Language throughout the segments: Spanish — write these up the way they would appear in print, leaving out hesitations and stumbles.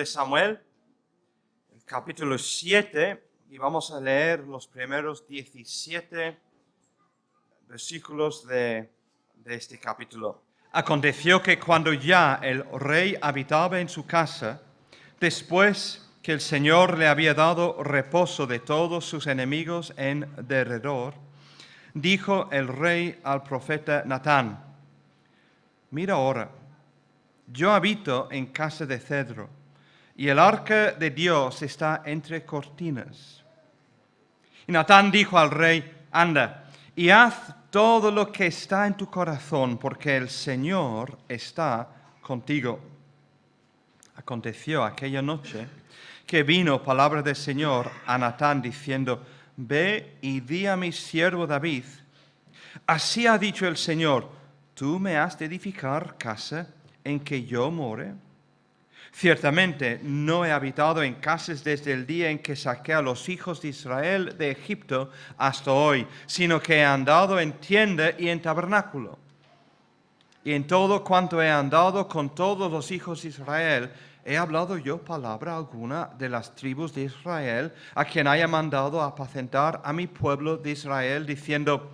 de Samuel, el capítulo 7, y vamos a leer los primeros 17 versículos de este capítulo. Aconteció que cuando ya el rey habitaba en su casa, después que el Señor le había dado reposo de todos sus enemigos en derredor, dijo el rey al profeta Natán: mira ahora, yo habito en casa de cedro, y el arca de Dios está entre cortinas. Y Natán dijo al rey: anda, y haz todo lo que está en tu corazón, porque el Señor está contigo. Aconteció aquella noche que vino palabra del Señor a Natán diciendo: ve y di a mi siervo David, así ha dicho el Señor, ¿tú me has de edificar casa en que yo more? Ciertamente no he habitado en casas desde el día en que saqué a los hijos de Israel de Egipto hasta hoy, sino que he andado en tienda y en tabernáculo. Y en todo cuanto he andado con todos los hijos de Israel, ¿he hablado yo palabra alguna de las tribus de Israel, a quien haya mandado apacentar a mi pueblo de Israel, diciendo: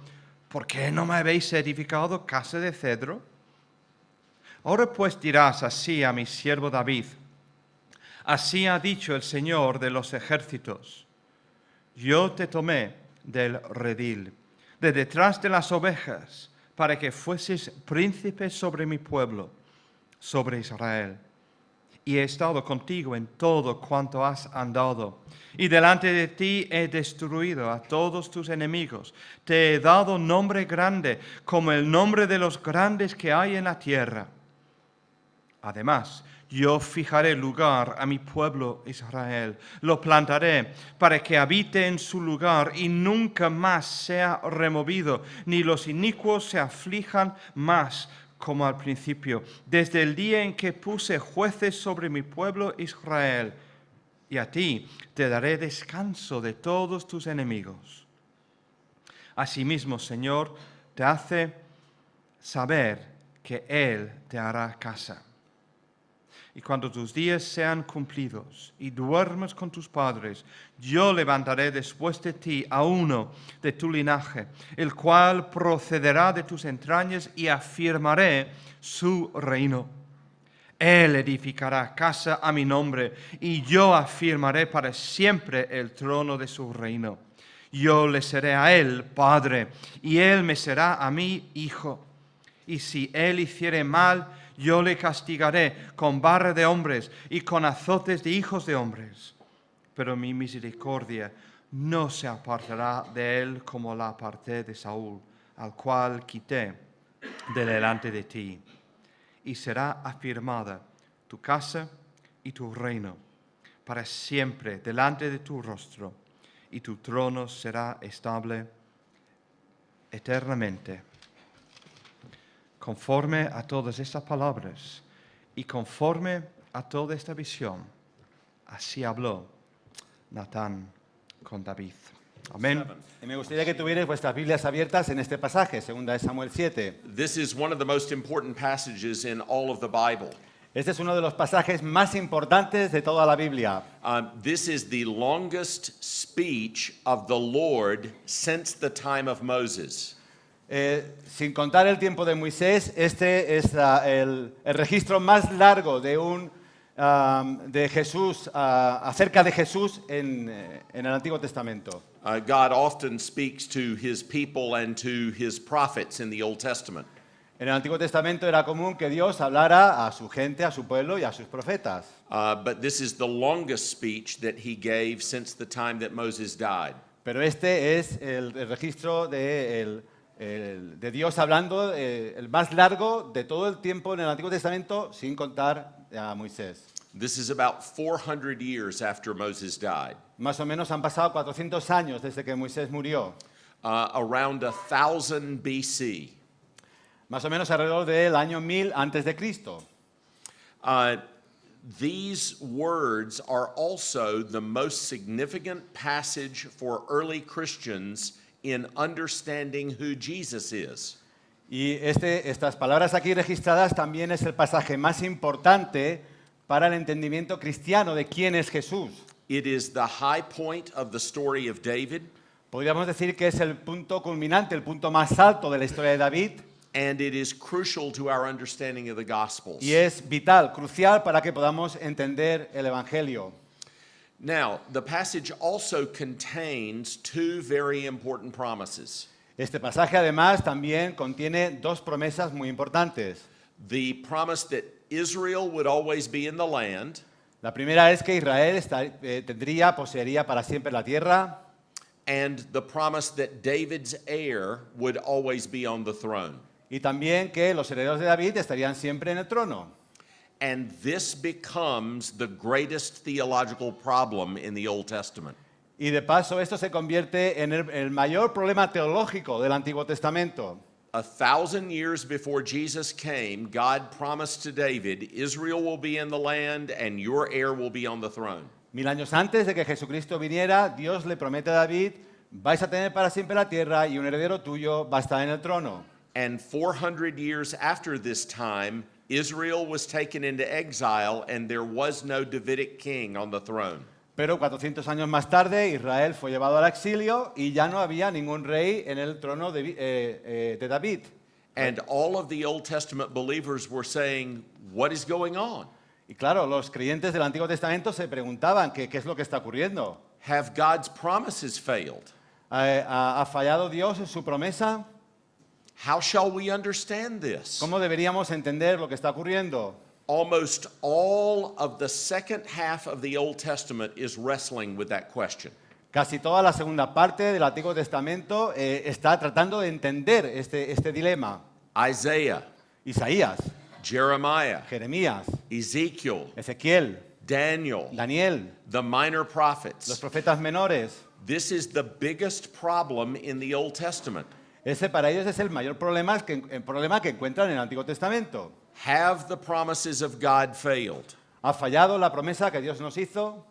¿por qué no me habéis edificado casa de cedro? Ahora pues dirás así a mi siervo David: así ha dicho el Señor de los ejércitos, yo te tomé del redil, de detrás de las ovejas, para que fueses príncipe sobre mi pueblo, sobre Israel. Y he estado contigo en todo cuanto has andado, y delante de ti he destruido a todos tus enemigos. Te he dado nombre grande, como el nombre de los grandes que hay en la tierra. Además, yo fijaré lugar a mi pueblo Israel, lo plantaré para que habite en su lugar y nunca más sea removido, ni los inicuos se aflijan más como al principio, desde el día en que puse jueces sobre mi pueblo Israel. Y a ti te daré descanso de todos tus enemigos. Asimismo, Señor, te hace saber que Él te hará casa. Y cuando tus días sean cumplidos y duermas con tus padres, yo levantaré después de ti a uno de tu linaje, el cual procederá de tus entrañas, y afirmaré su reino. Él edificará casa a mi nombre, y yo afirmaré para siempre el trono de su reino. Yo le seré a él padre, y él me será a mí hijo. Y si él hiciere mal, yo le castigaré con vara de hombres y con azotes de hijos de hombres. Pero mi misericordia no se apartará de él como la aparté de Saúl, al cual quité de delante de ti. Y será afirmada tu casa y tu reino para siempre delante de tu rostro, y tu trono será estable eternamente. Conforme a todas estas palabras y conforme a toda esta visión, así habló Natán con David. Amén. Y me gustaría que tuvierais vuestras Biblias abiertas en este pasaje, 2 Samuel 7. This is one of the most important passages in all of the Bible. Este es uno de los pasajes más importantes de toda la Biblia. This is the longest speech of the Lord since the time of Moses. Sin contar el tiempo de Moisés, este es el registro más largo de Jesús, acerca de Jesús en el Antiguo Testamento. God often speaks to his people and to his prophets in the Old Testament. En el Antiguo Testamento era común que Dios hablara a su gente, a su pueblo y a sus profetas. But this is the longest speech that he gave since the time that Moses died. Pero este es el registro de Dios hablando, el más largo de todo el tiempo en el Antiguo Testamento, sin contar a Moisés. This is about 400 years after Moses died. Más o menos han pasado 400 años desde que Moisés murió. Around 1000 BC. Más o menos alrededor del año 1000 antes de Cristo. These words are also the most significant passage for early Christians in understanding who Jesus is. Y estas palabras aquí registradas también es el pasaje más importante para el entendimiento cristiano de quién es Jesús. It is the high point of the story of David, Podríamos decir que es el punto culminante, el punto más alto de la historia de David, and it is crucial to our understanding of the Gospels. y es vital, crucial para que podamos entender el Evangelio. Now, the passage also contains two very important promises. Este pasaje además también contiene dos promesas muy importantes. The promise that Israel would always be in the land, La primera es que Israel poseería para siempre la tierra, and the promise that David's heir would always be on the throne. y también que los herederos de David estarían siempre en el trono. And this becomes the greatest theological problem in the Old Testament. Y de paso esto se convierte en el mayor problema teológico del Antiguo Testamento. 1,000 years before Jesus came, God promised to David, Israel will be in the land and your heir will be on the throne. 1000 años antes de que Jesucristo viniera, Dios le promete a David, vais a tener para siempre la tierra y un heredero tuyo va a estar en el trono. And 400 years after this time, Israel was taken into exile and there was no Davidic king on the throne. Pero 400 años más tarde, Israel fue llevado al exilio y ya no había ningún rey en el trono de David. And all of the Old Testament believers were saying, what is going on? Y claro, los creyentes del Antiguo Testamento se preguntaban qué es lo que está ocurriendo. Have God's promises failed? ¿Ha fallado Dios en su promesa? How shall we understand this? ¿Cómo deberíamos entender lo que está ocurriendo? Almost all of the second half of the Old Testament is wrestling with that question. Casi toda la segunda parte del Antiguo Testamento está tratando de entender este dilema. Isaiah, Isaías, Jeremiah, Jeremías, Ezekiel, Ezequiel, Daniel, Daniel, the minor los prophets. profetas menores. This is the biggest problem in the Old Testament. Ese para ellos es el mayor problema que encuentran en el Antiguo Testamento. Have the promises of God failed? ¿Ha fallado la promesa que Dios nos hizo?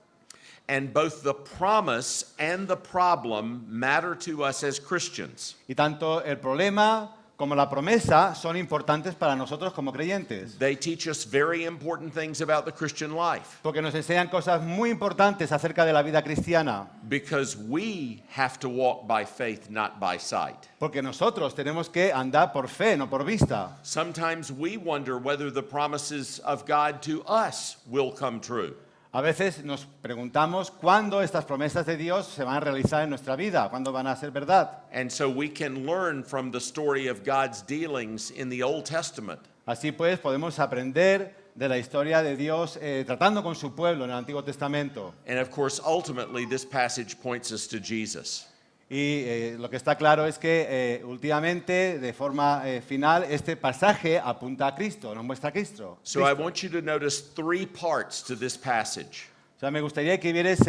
And both the promise and the problem matter to us as Christians. Y tanto el problema como la promesa son importantes para nosotros como creyentes, They teach us very important things about the Christian life porque nos enseñan cosas muy importantes acerca de la vida cristiana, because we have to walk by faith, not by sight. porque nosotros tenemos que andar por fe, no por vista. Sometimes we wonder whether the promises of God to us will come true. A veces nos preguntamos cuándo estas promesas de Dios se van a realizar en nuestra vida, cuándo van a ser verdad. And so we can learn from the story of God's dealings in the Old Testament Así pues, podemos aprender de la historia de Dios tratando con su pueblo en el Antiguo Testamento. And of course, ultimately, this passage points us to Jesus. Y lo que está claro es que últimamente, de forma final, este pasaje apunta a Cristo, nos muestra a Cristo. So I want you to notice three parts to this passage. O sea, me gustaría que vieres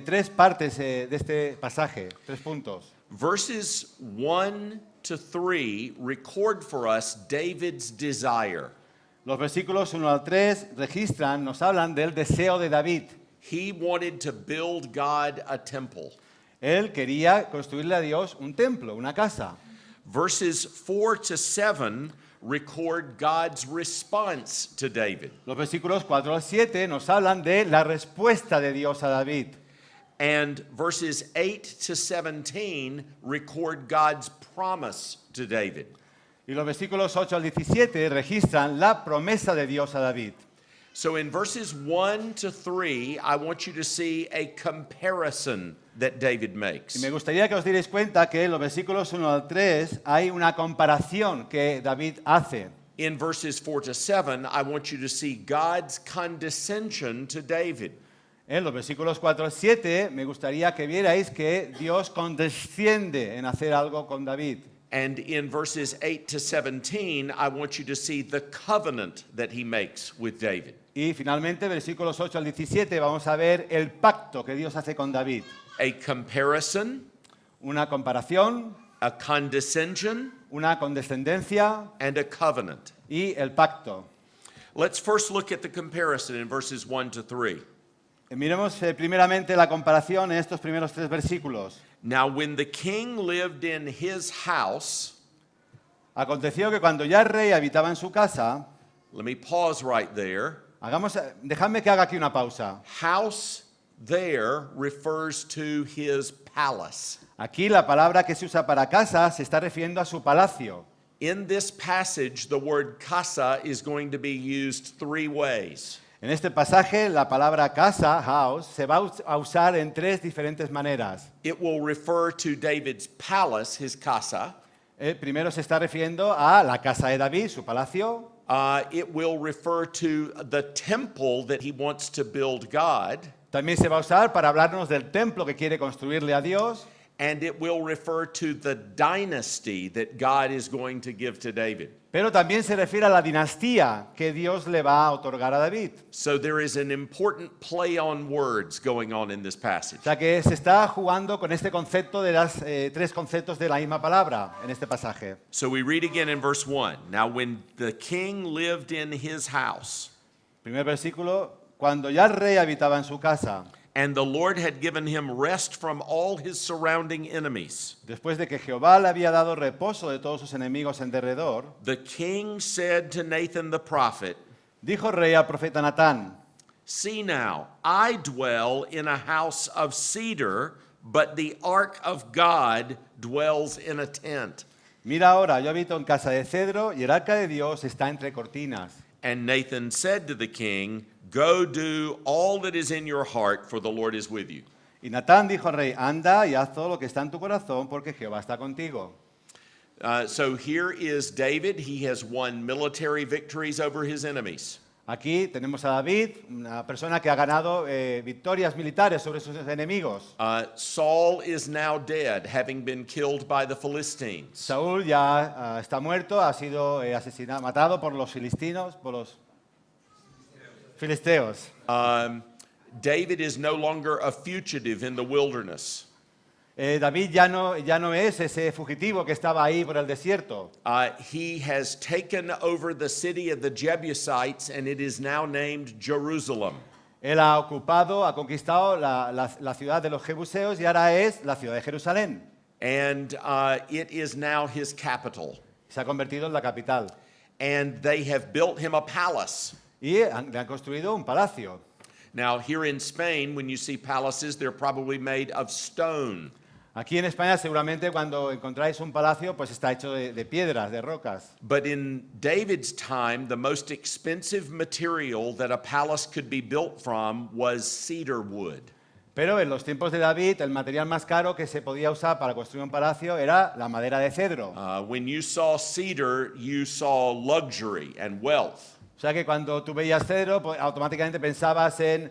tres partes de este pasaje, tres puntos. Verses 1 to 3 record for us David's desire. Los versículos 1 al 3 registran, nos hablan del deseo de David. He wanted to build God a temple. Él quería construirle a Dios un templo, una casa. Verses 4 to 7 record God's response to David. Los versículos 4 al 7 nos hablan de la respuesta de Dios a David. And verses 8 to 17 record God's promise to David. Y los versículos 8 al 17 registran la promesa de Dios a David. So in verses 1 to 3, I want you to see a comparison that David Y makes. me gustaría que os dierais cuenta que en los versículos 1 al 3 hay una comparación que David hace. In verses 4 to 7, I want you to see God's condescension to David. En los versículos 4 al 7 me gustaría que vierais que Dios condesciende en hacer algo con David. And in verses 8 to 17, I want you to see the covenant that he makes with David. Y finalmente, versículos 8 al 17, vamos a ver el pacto que Dios hace con David. A comparison, Una comparación, a condescension, una condescendencia and a covenant. y el pacto. Let's first look at the comparison in verses 1 to 3. Miremos primeramente la comparación en estos primeros tres versículos. Now, when the king lived in his house, Aconteció que cuando ya el rey habitaba en su casa, let me pause right there. Dejadme que haga aquí una pausa. House there refers to his palace. Aquí la palabra que se usa para casa se está refiriendo a su palacio. In this passage, the word casa is going to be used three ways. En este pasaje, la palabra casa, house, se va a usar en tres diferentes maneras. It will refer to David's palace, his casa. Primero se está refiriendo a la casa de David, su palacio. It will refer to the temple that he wants to build God. También se va a usar para hablarnos del templo que quiere construirle a Dios. And it will refer to the dynasty that God is going to give to David. Pero también se refiere a la dinastía que Dios le va a otorgar a David. So there is an important play on words going on in this passage. O sea que se está jugando con este concepto de los tres conceptos de la misma palabra en este pasaje. So we read again in verse 1. Now when the king lived in his house, Primer versículo, cuando ya el rey habitaba en su casa, and the Lord had given him rest from all his surrounding enemies, después de que Jehová le había dado reposo de todos sus enemigos en derredor, the king said to Nathan the prophet, dijo el rey al profeta Natán: See now, I dwell in a house of cedar, but the ark of God dwells in a tent. Mira ahora, yo habito en casa de cedro y el arca de Dios está entre cortinas. And Nathan said to the king, Go do all that is in your heart, for the Lord is with you. Y Natán dijo al rey: anda y haz todo lo que está en tu corazón, porque Jehová está contigo. So here is David. He has won military victories over his enemies. Aquí tenemos a David, una persona que ha ganado victorias militares sobre sus enemigos. Saul is now dead, having been killed by the Philistines. Saúl ya está muerto, ha sido asesinado, matado por los filisteos. David is no longer a fugitive in the wilderness. David ya no es ese fugitivo que estaba ahí por el desierto. He has taken over the city of the Jebusites, and it is now named Jerusalem. Él ha ocupado, ha conquistado la ciudad de los jebuseos y ahora es la ciudad de Jerusalén. And it is now his capital. Se ha convertido en la capital. And they have built him a palace. Y le han construido un palacio. Now, here in Spain, when you see palaces, they're probably made of stone. Aquí en España seguramente cuando encontráis un palacio pues está hecho de piedras, de rocas. But in David's time, the most expensive material that a palace could be built from was cedar wood. Pero en los tiempos de David el material más caro que se podía usar para construir un palacio era la madera de cedro. When you saw cedar, you saw luxury and wealth. O sea que cuando tú veías cedro pues, automáticamente pensabas en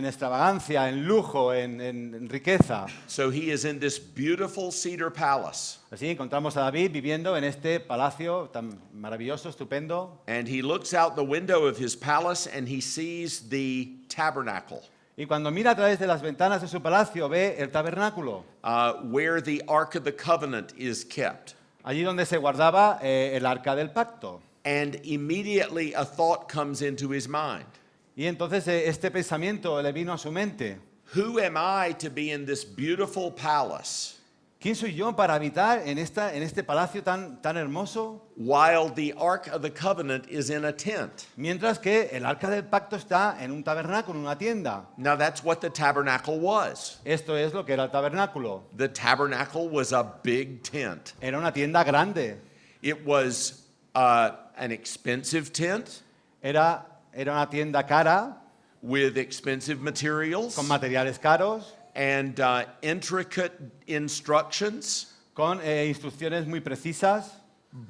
extravagancia, en lujo, en riqueza. So he is in this beautiful cedar palace. Así encontramos a David viviendo en este palacio tan maravilloso, estupendo. And he looks out the window of his palace and he sees the tabernacle, Y cuando mira a través de las ventanas de su palacio ve el tabernáculo, where the Ark of the Covenant is kept. allí donde se guardaba el arca del pacto. And immediately a thought comes into his mind. Y entonces este pensamiento le vino a su mente. Who am I to be in this beautiful palace ¿Quién soy yo para habitar en este palacio tan hermoso? while the Ark of the Covenant is in a tent? Mientras que el arca del pacto está en un tabernáculo, en una tienda. Now that's what the tabernacle was. Esto es lo que era el tabernáculo. The tabernacle was a big tent. Era una tienda grande. It was an expensive tent Era una tienda cara, with expensive materials con materiales caros, and intricate instructions. con instrucciones muy precisas.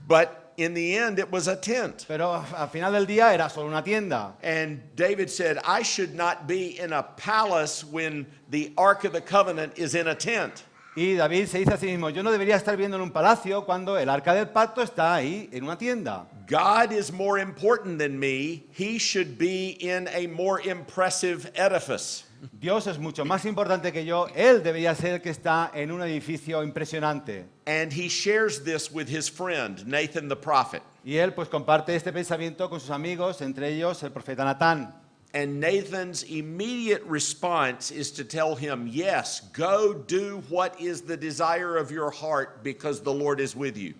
But in the end, it was a tent. Pero al final del día era solo una tienda. And David said, I should not be in a palace when the Ark of the Covenant is in a tent. Y David se dice a sí mismo, yo no debería estar viendo en un palacio cuando el arca del pacto está ahí en una tienda. God is more important than me. He should be in a more impressive edifice. Dios es mucho más importante que yo, Él debería ser el que está en un edificio impresionante. And he shares this with his friend, Nathan the prophet. Y Él pues comparte este pensamiento con sus amigos, entre ellos el profeta Natán. And Nathan's immediate response is to tell him, yes, go do what is the desire of your heart because the Lord is with you.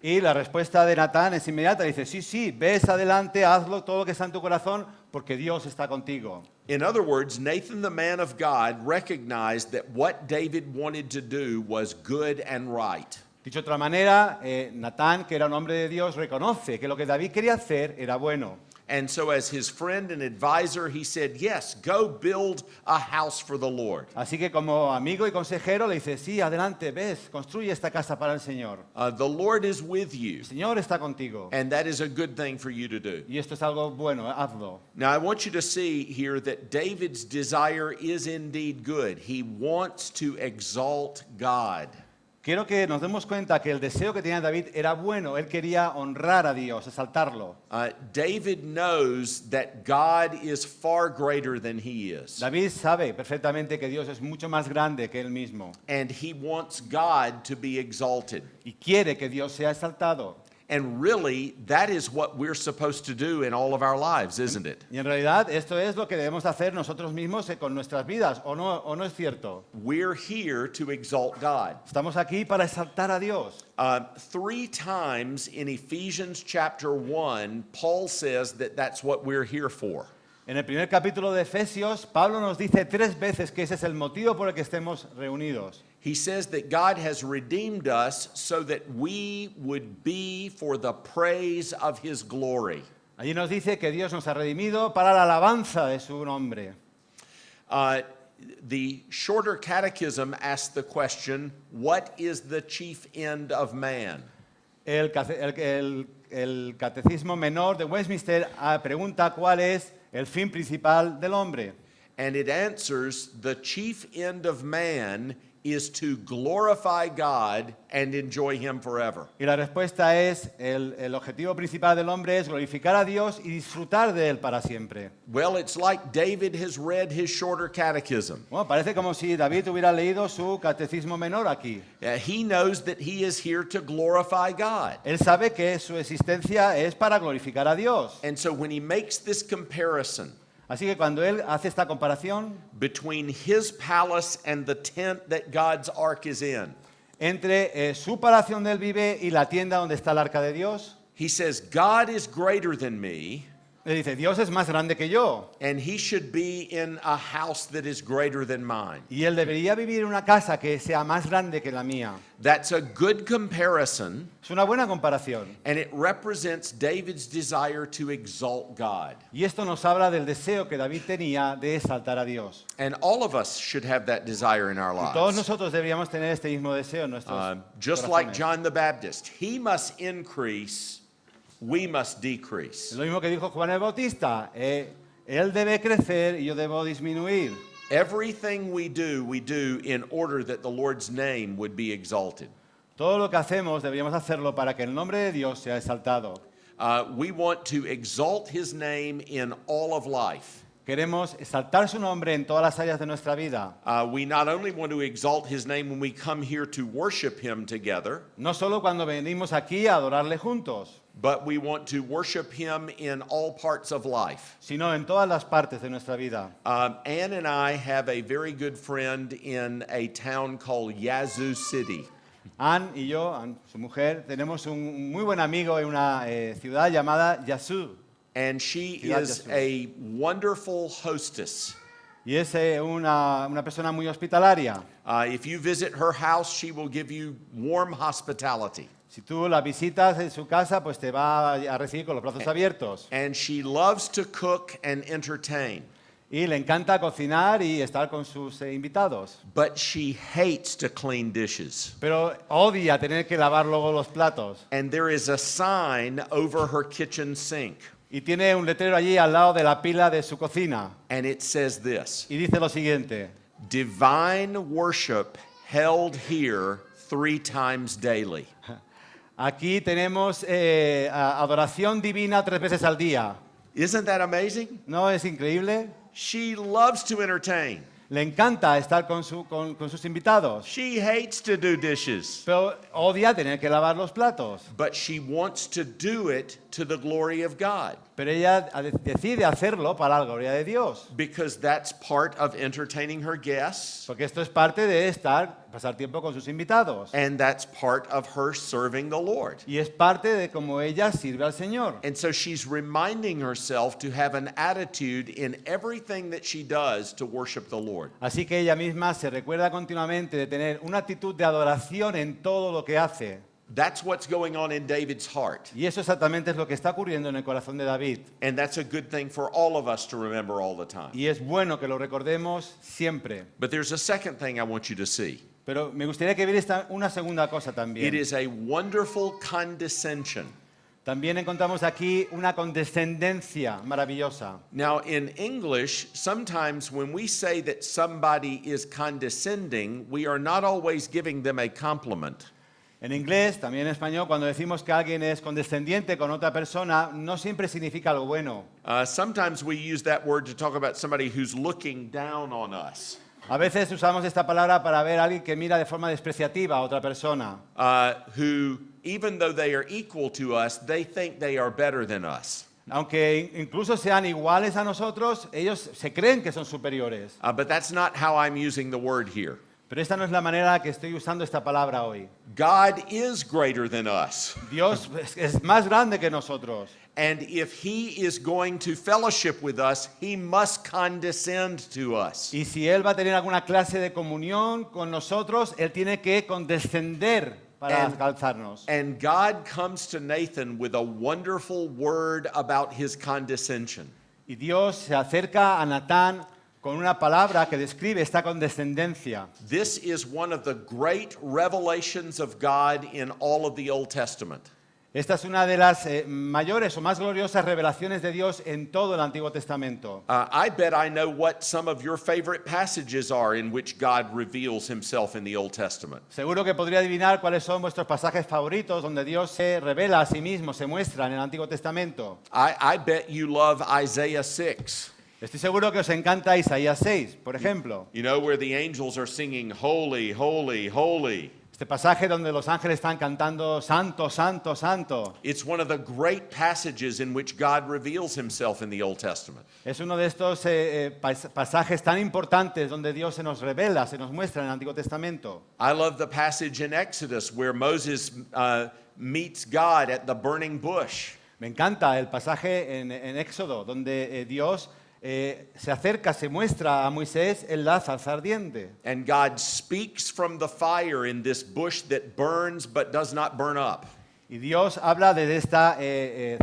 Y la respuesta de Natán es inmediata. Dice, sí, sí, ves adelante, hazlo todo lo que está en tu corazón, porque Dios está contigo. In other words, Nathan, the man of God, recognized that what David wanted to do was good and right. Dicho de otra manera, Natán, que era un hombre de Dios, reconoce que lo que David quería hacer era bueno. And so, as his friend and advisor, he said, yes, go build a house for the Lord. Así que como amigo y consejero le dice, sí, adelante, ves, construye esta casa para el Señor. The Lord is with you, El Señor está contigo. and that is a good thing for you to do. Y esto es algo bueno, hazlo. Now, I want you to see here that David's desire is indeed good. He wants to exalt God. Quiero que nos demos cuenta que el deseo que tenía David era bueno. Él quería honrar a Dios, exaltarlo. David knows that God is far greater than he is. David sabe perfectamente que Dios es mucho más grande que él mismo. And he wants God to be exalted. Y quiere que Dios sea exaltado. And really, that is what we're supposed to do in all of our lives, isn't it? Y en realidad esto es lo que debemos hacer nosotros mismos con nuestras vidas, ¿o no es cierto? We're here to exalt God. Estamos aquí para exaltar a Dios. 3 times in Ephesians chapter 1, Paul says that that's what we're here for. En el primer capítulo de Efesios, Pablo nos dice 3 veces que ese es el motivo por el que estemos reunidos. He says that God has redeemed us so that we would be for the praise of his glory. Allí nos dice que Dios nos ha redimido para la alabanza de su nombre. The Shorter Catechism asks the question, what is the chief end of man? El Catecismo Menor de Westminster pregunta cuál es el fin principal del hombre. And it answers, the chief end of man is to glorify God and enjoy him forever. Y la respuesta es, el objetivo principal del hombre es glorificar a Dios y disfrutar de él para siempre. Well, it's like David has read his Shorter Catechism. Bueno, parece como si David hubiera leído su Catecismo Menor aquí. He knows that he is here to glorify God. Él sabe que su existencia es para glorificar a Dios. And so when he makes this comparison Así que cuando él hace esta comparación between his palace and the tent that God's ark is in, entre su palacio donde él vive y la tienda donde está el arca de Dios, he says, God is greater than me, le dice, Dios es más grande que yo. and he should be in a house that is greater than mine. Y él debería vivir en una casa que sea más grande que la mía. That's a good comparison, Es una buena comparación. and it represents David's desire to exalt God. Y esto nos habla del deseo que David tenía de exaltar a Dios. And all of us should have that desire in our Y todos lives. nosotros deberíamos tener este mismo deseo en nuestros Just like corazones. John the Baptist, he must increase, we must Es decrease. lo mismo que dijo Juan el Bautista. Él debe crecer y yo debo disminuir. Everything we do in order that the Lord's name would be exalted. Todo lo que hacemos deberíamos hacerlo para que el nombre de Dios sea exaltado. We want to exalt his name in all of life. Queremos exaltar su nombre en todas las áreas de nuestra vida. We not only want to exalt his name when we come here to worship him together, No solo cuando venimos aquí a adorarle juntos, but we want to worship him in all parts of life. sino en todas las partes de nuestra vida. Ann and I have a very good friend in a town called Yazoo City. Ann y yo, Ann, su mujer, tenemos un muy buen amigo en una ciudad llamada Yazoo. And she Ciudad is Yazoo. a wonderful hostess. Y es una persona muy hospitalaria. If you visit her house, she will give you warm hospitality. Si tú la visitas en su casa, pues te va a recibir con los brazos abiertos. And she loves to cook and entertain. Y le encanta cocinar y estar con sus invitados. But she hates to clean dishes. Pero odia tener que lavar luego los platos. And there is a sign over her kitchen sink. Y tiene un letrero allí al lado de la pila de su cocina. And it says this: Y dice lo siguiente: divine worship held here 3 times daily. aquí tenemos adoración divina 3 veces al día. Isn't that amazing? ¿No es increíble? She loves to entertain. Le encanta estar con sus invitados. She hates to do dishes. Pero odia tener que lavar los platos. But she wants to do it to the glory of God. Pero ella decide hacerlo para la gloria de Dios. Because that's part of entertaining her guests. Porque esto es parte de estar pasar tiempo con sus invitados. And that's part of her serving the Lord. Y es parte de cómo ella sirve al Señor. And so she's reminding herself to have an attitude in everything that she does to worship the Lord. Así que ella misma se recuerda continuamente de tener una actitud de adoración en todo lo que hace. That's what's going on in David's heart. Y eso exactamente es lo que está ocurriendo en el corazón de David. And that's a good thing for all of us to remember all the time. Y es bueno que lo recordemos siempre. But there's a second thing I want you to see. Pero me gustaría que viera una segunda cosa It también. is a wonderful condescension. También encontramos aquí una condescendencia maravillosa. Now, in English, sometimes when we say that somebody is condescending, we are not always giving them a compliment. En inglés, también en español, cuando decimos que alguien es condescendiente con otra persona, no siempre significa algo bueno. Sometimes we use that word to talk about somebody who's looking down on us, A veces usamos esta palabra para ver a alguien que mira de forma despreciativa a otra persona, who, even though they are equal to us, they think they are better than us. aunque incluso sean iguales a nosotros, ellos se creen que son superiores. But that's not how I'm using the word here. Pero esta no es la manera que estoy usando esta palabra hoy. God is greater than us. Dios es más grande que nosotros. And if he is going to fellowship with us, he must condescend to us. Y si Él va a tener alguna clase de comunión con nosotros, Él tiene que condescender para alcanzarnos. And God comes to Nathan with a wonderful word about his condescension. Y Dios se acerca a Natán con una palabra que describe esta condescendencia. This is one of the great revelations of God in all of the Old Testament. Esta es una de las mayores o más gloriosas revelaciones de Dios en todo el Antiguo Testamento. I bet I know what some of your favorite passages are in which God reveals himself in the Old Testament. Seguro que podría adivinar cuáles son vuestros pasajes favoritos donde Dios se revela a sí mismo, se muestra en el Antiguo Testamento. I bet you love Isaiah 6. Estoy seguro que os encanta Isaías 6, por ejemplo. You know, where the angels are singing, holy, holy, holy. Este pasaje donde los ángeles están cantando Santo, Santo, Santo. It's one of the great passages in which God reveals himself in the Old Testament. Es uno de estos pasajes tan importantes donde Dios se nos revela, se nos muestra en el Antiguo Testamento. I love the passage in Exodus where Moses meets God at the burning bush. Me encanta el pasaje en Éxodo donde Dios se acerca, se muestra a Moisés en la zarza ardiente. And God speaks from the fire in this bush that burns but does not burn up. Y Dios habla de esta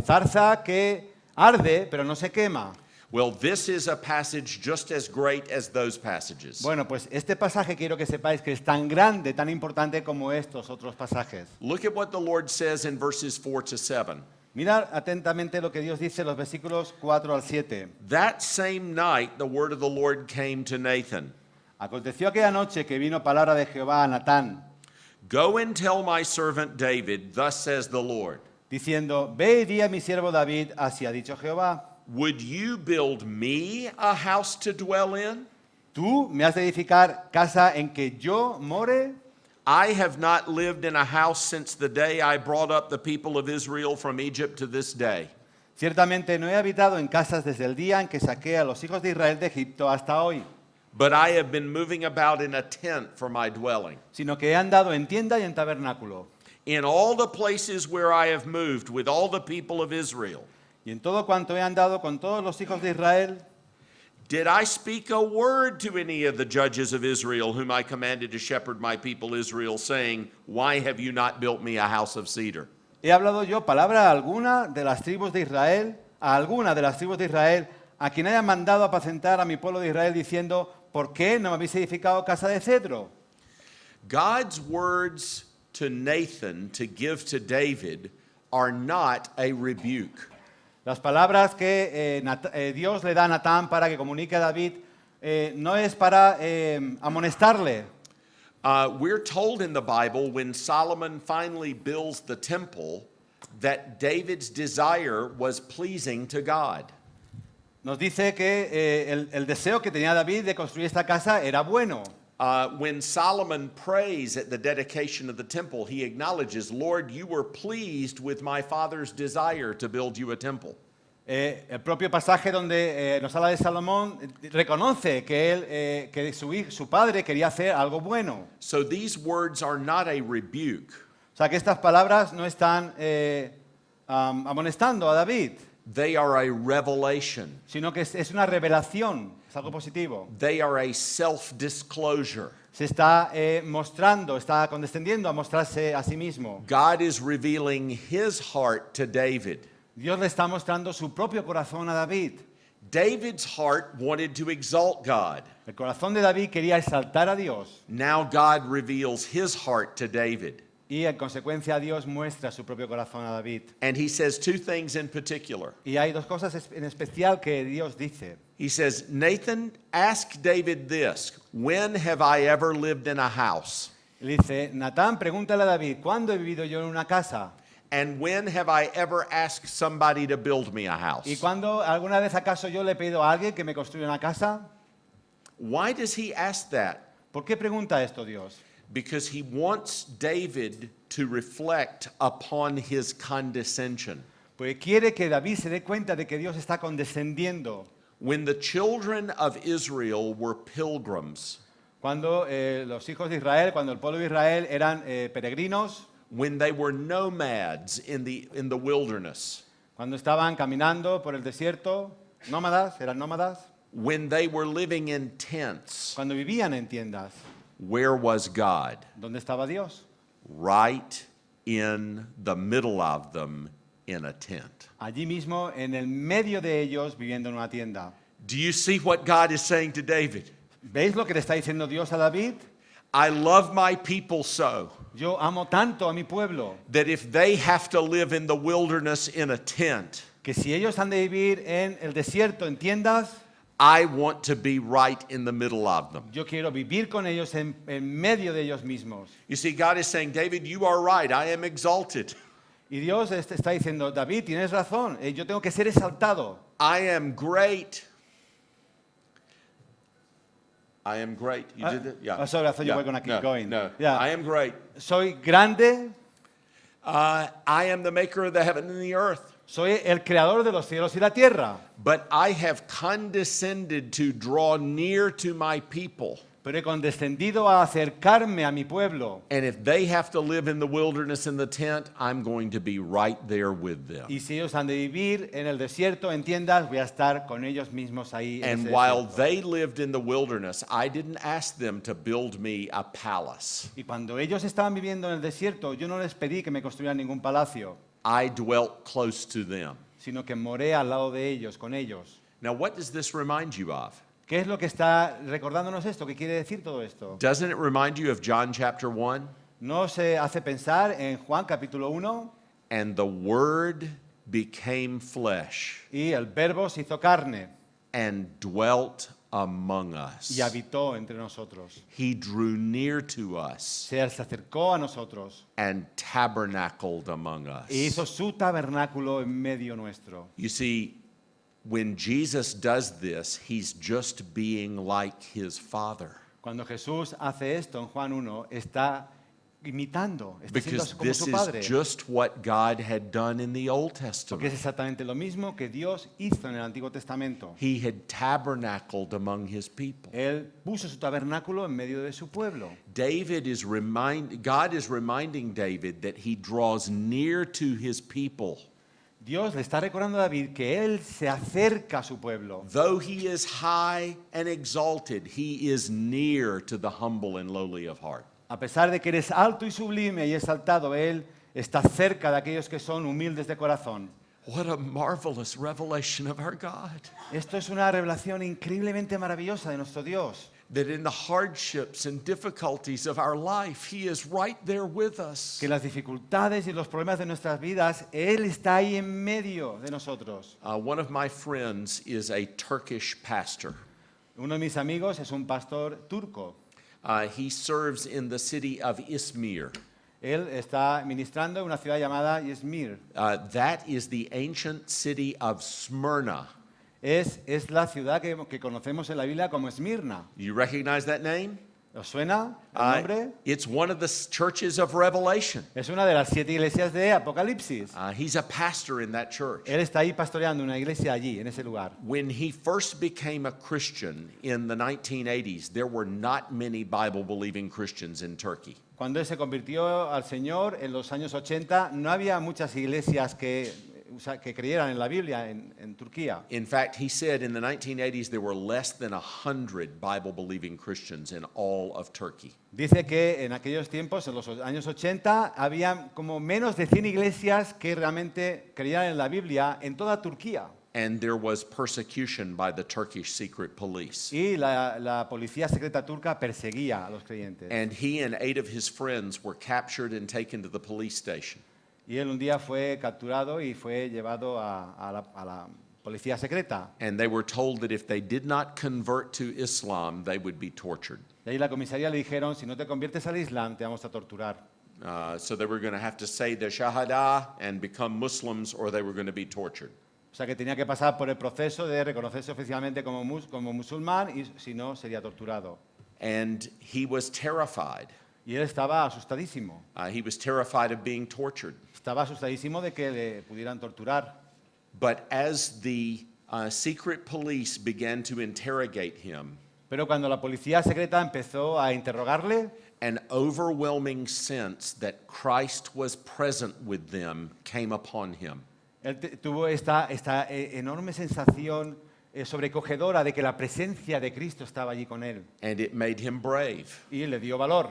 zarza que arde pero no se quema. Well, this is a passage just as great as those passages. Bueno, pues este pasaje quiero que sepáis que es tan grande, tan importante como estos otros pasajes. Look at what the Lord says in verses 4 to 7. Mirad atentamente lo que Dios dice en los versículos 4 al 7. That same night the word of the Lord came to Nathan. Aconteció aquella noche que vino palabra de Jehová a Natán, Go and tell my servant David, thus says the Lord, diciendo, ve y di a mi siervo David, así ha dicho Jehová. would you build me a house to dwell in? ¿Tú me has de edificar casa en que yo more? I have not lived in a house since the day I brought up the people of Israel from Egypt to this day. Ciertamente no he habitado en casas desde el día en que saqué a los hijos de Israel de Egipto hasta hoy, But I have been moving about in a tent for my dwelling. sino que he andado en tienda y en tabernáculo. In all the places where I have moved with all the people of Israel, Y en todo cuanto he andado con todos los hijos de Israel, did I speak a word to any of the judges of Israel whom I commanded to shepherd my people Israel, saying, Why have you not built me a house of cedar? ¿he hablado yo palabra alguna de las tribus de Israel, a alguna de las tribus de Israel, a quien haya mandado apacentar a mi pueblo de Israel, diciendo, ¿por qué no me habéis edificado casa de cedro? God's words to Nathan to give to David are not a rebuke. Las palabras que Dios le da a Natán para que comunique a David no es para amonestarle. We're told in the Bible when Solomon finally builds the temple that David's desire was pleasing to God. Nos dice que el deseo que tenía David de construir esta casa era bueno. When Solomon prays at the dedication of the temple, he acknowledges, Lord, you were pleased with my father's desire to build you a temple. El propio pasaje donde nos habla de Salomón reconoce que que su padre quería hacer algo bueno. So these words are not a rebuke. O sea que estas palabras no están amonestando a David, They are a revelation. sino que es una revelación, es algo positivo. They are a self-disclosure. Se está mostrando, está condescendiendo a mostrarse a sí mismo. God is revealing his heart to David. Dios le está mostrando su propio corazón a David. David's heart wanted to exalt God. El corazón de David quería exaltar a Dios Now God reveals his heart to David. y en consecuencia Dios muestra su propio corazón a David. And he says two things in particular. Y hay dos cosas en especial que Dios dice. He says, Nathan, ask David this, when have I ever lived in a house? Él dice, Natán, pregúntale a David, ¿cuándo he vivido yo en una casa? And when have I ever asked somebody to build me a house? ¿Y cuándo alguna vez acaso yo le he pedido a alguien que me construya una casa? Why does he ask that? ¿Por qué pregunta esto Dios? Because he wants David to reflect upon his condescension. Porque quiere que David se dé cuenta de que Dios está condescendiendo. When the children of Israel were pilgrims, Cuando los hijos de Israel, cuando el pueblo de Israel eran peregrinos, when they were nomads in the wilderness, cuando estaban caminando por el desierto, nómadas, eran nómadas, when they were living in tents, cuando vivían en tiendas, where was God? ¿dónde estaba Dios? Right in the middle of them in a tent. Allí mismo, en el medio de ellos, viviendo en una tienda. Do you see what God is saying to David? ¿Veis lo que le está diciendo Dios a David? I love my people so Yo amo tanto a mi pueblo that if they have to live in the wilderness in a tent, que si ellos han de vivir en el desierto, en tiendas, I want to be right in the middle of them. yo quiero vivir con ellos en medio de ellos mismos. You see, God is saying, David, you are right. I am exalted. Y Dios está diciendo, David, tienes razón, yo tengo que ser exaltado. I am great. I am great. You did it? Yeah. Sorry, I thought you were gonna keep no, going. No, Yeah. I am great. Soy grande, I am the maker of the heaven and the earth. soy el creador de los cielos y la tierra. But I have condescended to draw near to my people. Pero he condescendido a acercarme a mi pueblo. And if they have to live in the wilderness in the tent, I'm going to be right there with them. Y si ellos han de vivir en el desierto, en tiendas, voy a estar con ellos mismos ahí. En And ese while desierto. they lived in the wilderness, I didn't ask them to build me a palace. Y cuando ellos estaban viviendo en el desierto, yo no les pedí que me construyeran ningún palacio, I dwelt close to them. sino que moré al lado de ellos, con ellos. Now, what does this remind you of? ¿Qué es lo que está recordándonos esto? ¿Qué quiere decir todo esto? Doesn't it remind you of John chapter 1? ¿No se hace pensar en Juan capítulo 1? And the Word became flesh Y el verbo se hizo carne and dwelt among us. y habitó entre nosotros. He drew near to us Se acercó a nosotros and tabernacled among e hizo us. su tabernáculo en medio nuestro. You see, when Jesus does this, he's just being like his Father. Cuando Jesús hace esto en Juan 1, está imitando, está siendo Because como this su is Padre. just what God had done in the Old Porque es Testament. exactamente lo mismo que Dios hizo en el Antiguo Testamento. He had tabernacled among his people. Él puso su tabernáculo en medio de su pueblo. God is reminding David that he draws near to his people. Dios le está recordando a David que él se acerca a su pueblo. Though he is high and exalted, he is near to the humble and lowly of heart. A pesar de que eres alto y sublime y exaltado, él está cerca de aquellos que son humildes de corazón. What a marvelous revelation of our God. Esto es una revelación increíblemente maravillosa de nuestro Dios. That in the hardships and difficulties of our life, he is right there with us. Que las dificultades y los problemas de nuestras vidas, él está ahí en medio de nosotros. One of my friends is a Turkish pastor. Uno de mis amigos es un pastor turco. He serves in the city of Izmir. Él está ministrando en una ciudad llamada Izmir. That is the ancient city of Smyrna. Es la ciudad que conocemos en la Biblia como Esmirna. You recognize that name? ¿Os suena el nombre? It's one of the churches of Revelation. Es una de las 7 iglesias de Apocalipsis. He's a pastor in that church. Él está ahí pastoreando una iglesia allí, en ese lugar. When he first became a Christian in the 1980s, there were not many Bible-believing Christians in Turkey. Cuando él se convirtió al Señor en los años 80, no había muchas iglesias que creyeran en la Biblia en Turquía. In fact, he said in the 1980s there were less than 100 Bible-believing Christians in all of Turkey. Dice que en aquellos tiempos, en los años 80, había como menos de 100 iglesias que realmente creían en la Biblia en toda Turquía. And there was persecution by the Turkish secret police. Y la policía secreta turca perseguía a los creyentes. And he and 8 of his friends were captured and taken to the police station. Y él un día fue capturado y fue llevado a la policía secreta. And they were told that if they did not convert to Islam, they would be tortured. De ahí la comisaría le dijeron, si no te conviertes al Islam, te vamos a torturar. So they were going to have to say the Shahada and become Muslims, or they were going to be tortured. O sea que tenía que pasar por el proceso de reconocerse oficialmente como musulmán y si no, sería torturado. And he was terrified. Y él estaba asustadísimo. He was terrified of being tortured. Estaba asustadísimo de que le pudieran torturar. But as the secret police began to interrogate him, Pero cuando la policía secreta empezó a interrogarle, an overwhelming sense that Christ was present with them came upon him. él tuvo esta enorme sensación sobrecogedora de que la presencia de Cristo estaba allí con él. And it made him brave. Y le dio valor.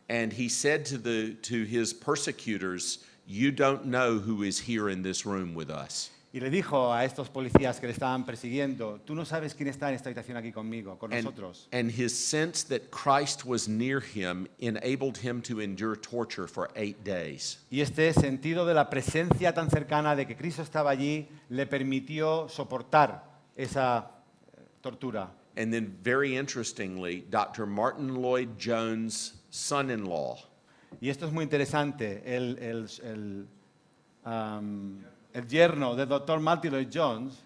And he said to his persecutors, "You don't know who is here in this room with us." Y le dijo a estos policías que le estaban persiguiendo, tú no sabes quién está en esta habitación aquí conmigo, con nosotros. And his sense that Christ was near him enabled him to endure torture for 8 days. Y este sentido de la presencia tan cercana de que Cristo estaba allí le permitió soportar esa tortura. And then, very interestingly, Dr. Martin Lloyd Jones' son-in-law Y esto es muy interesante. El yerno del doctor Martin Lloyd Jones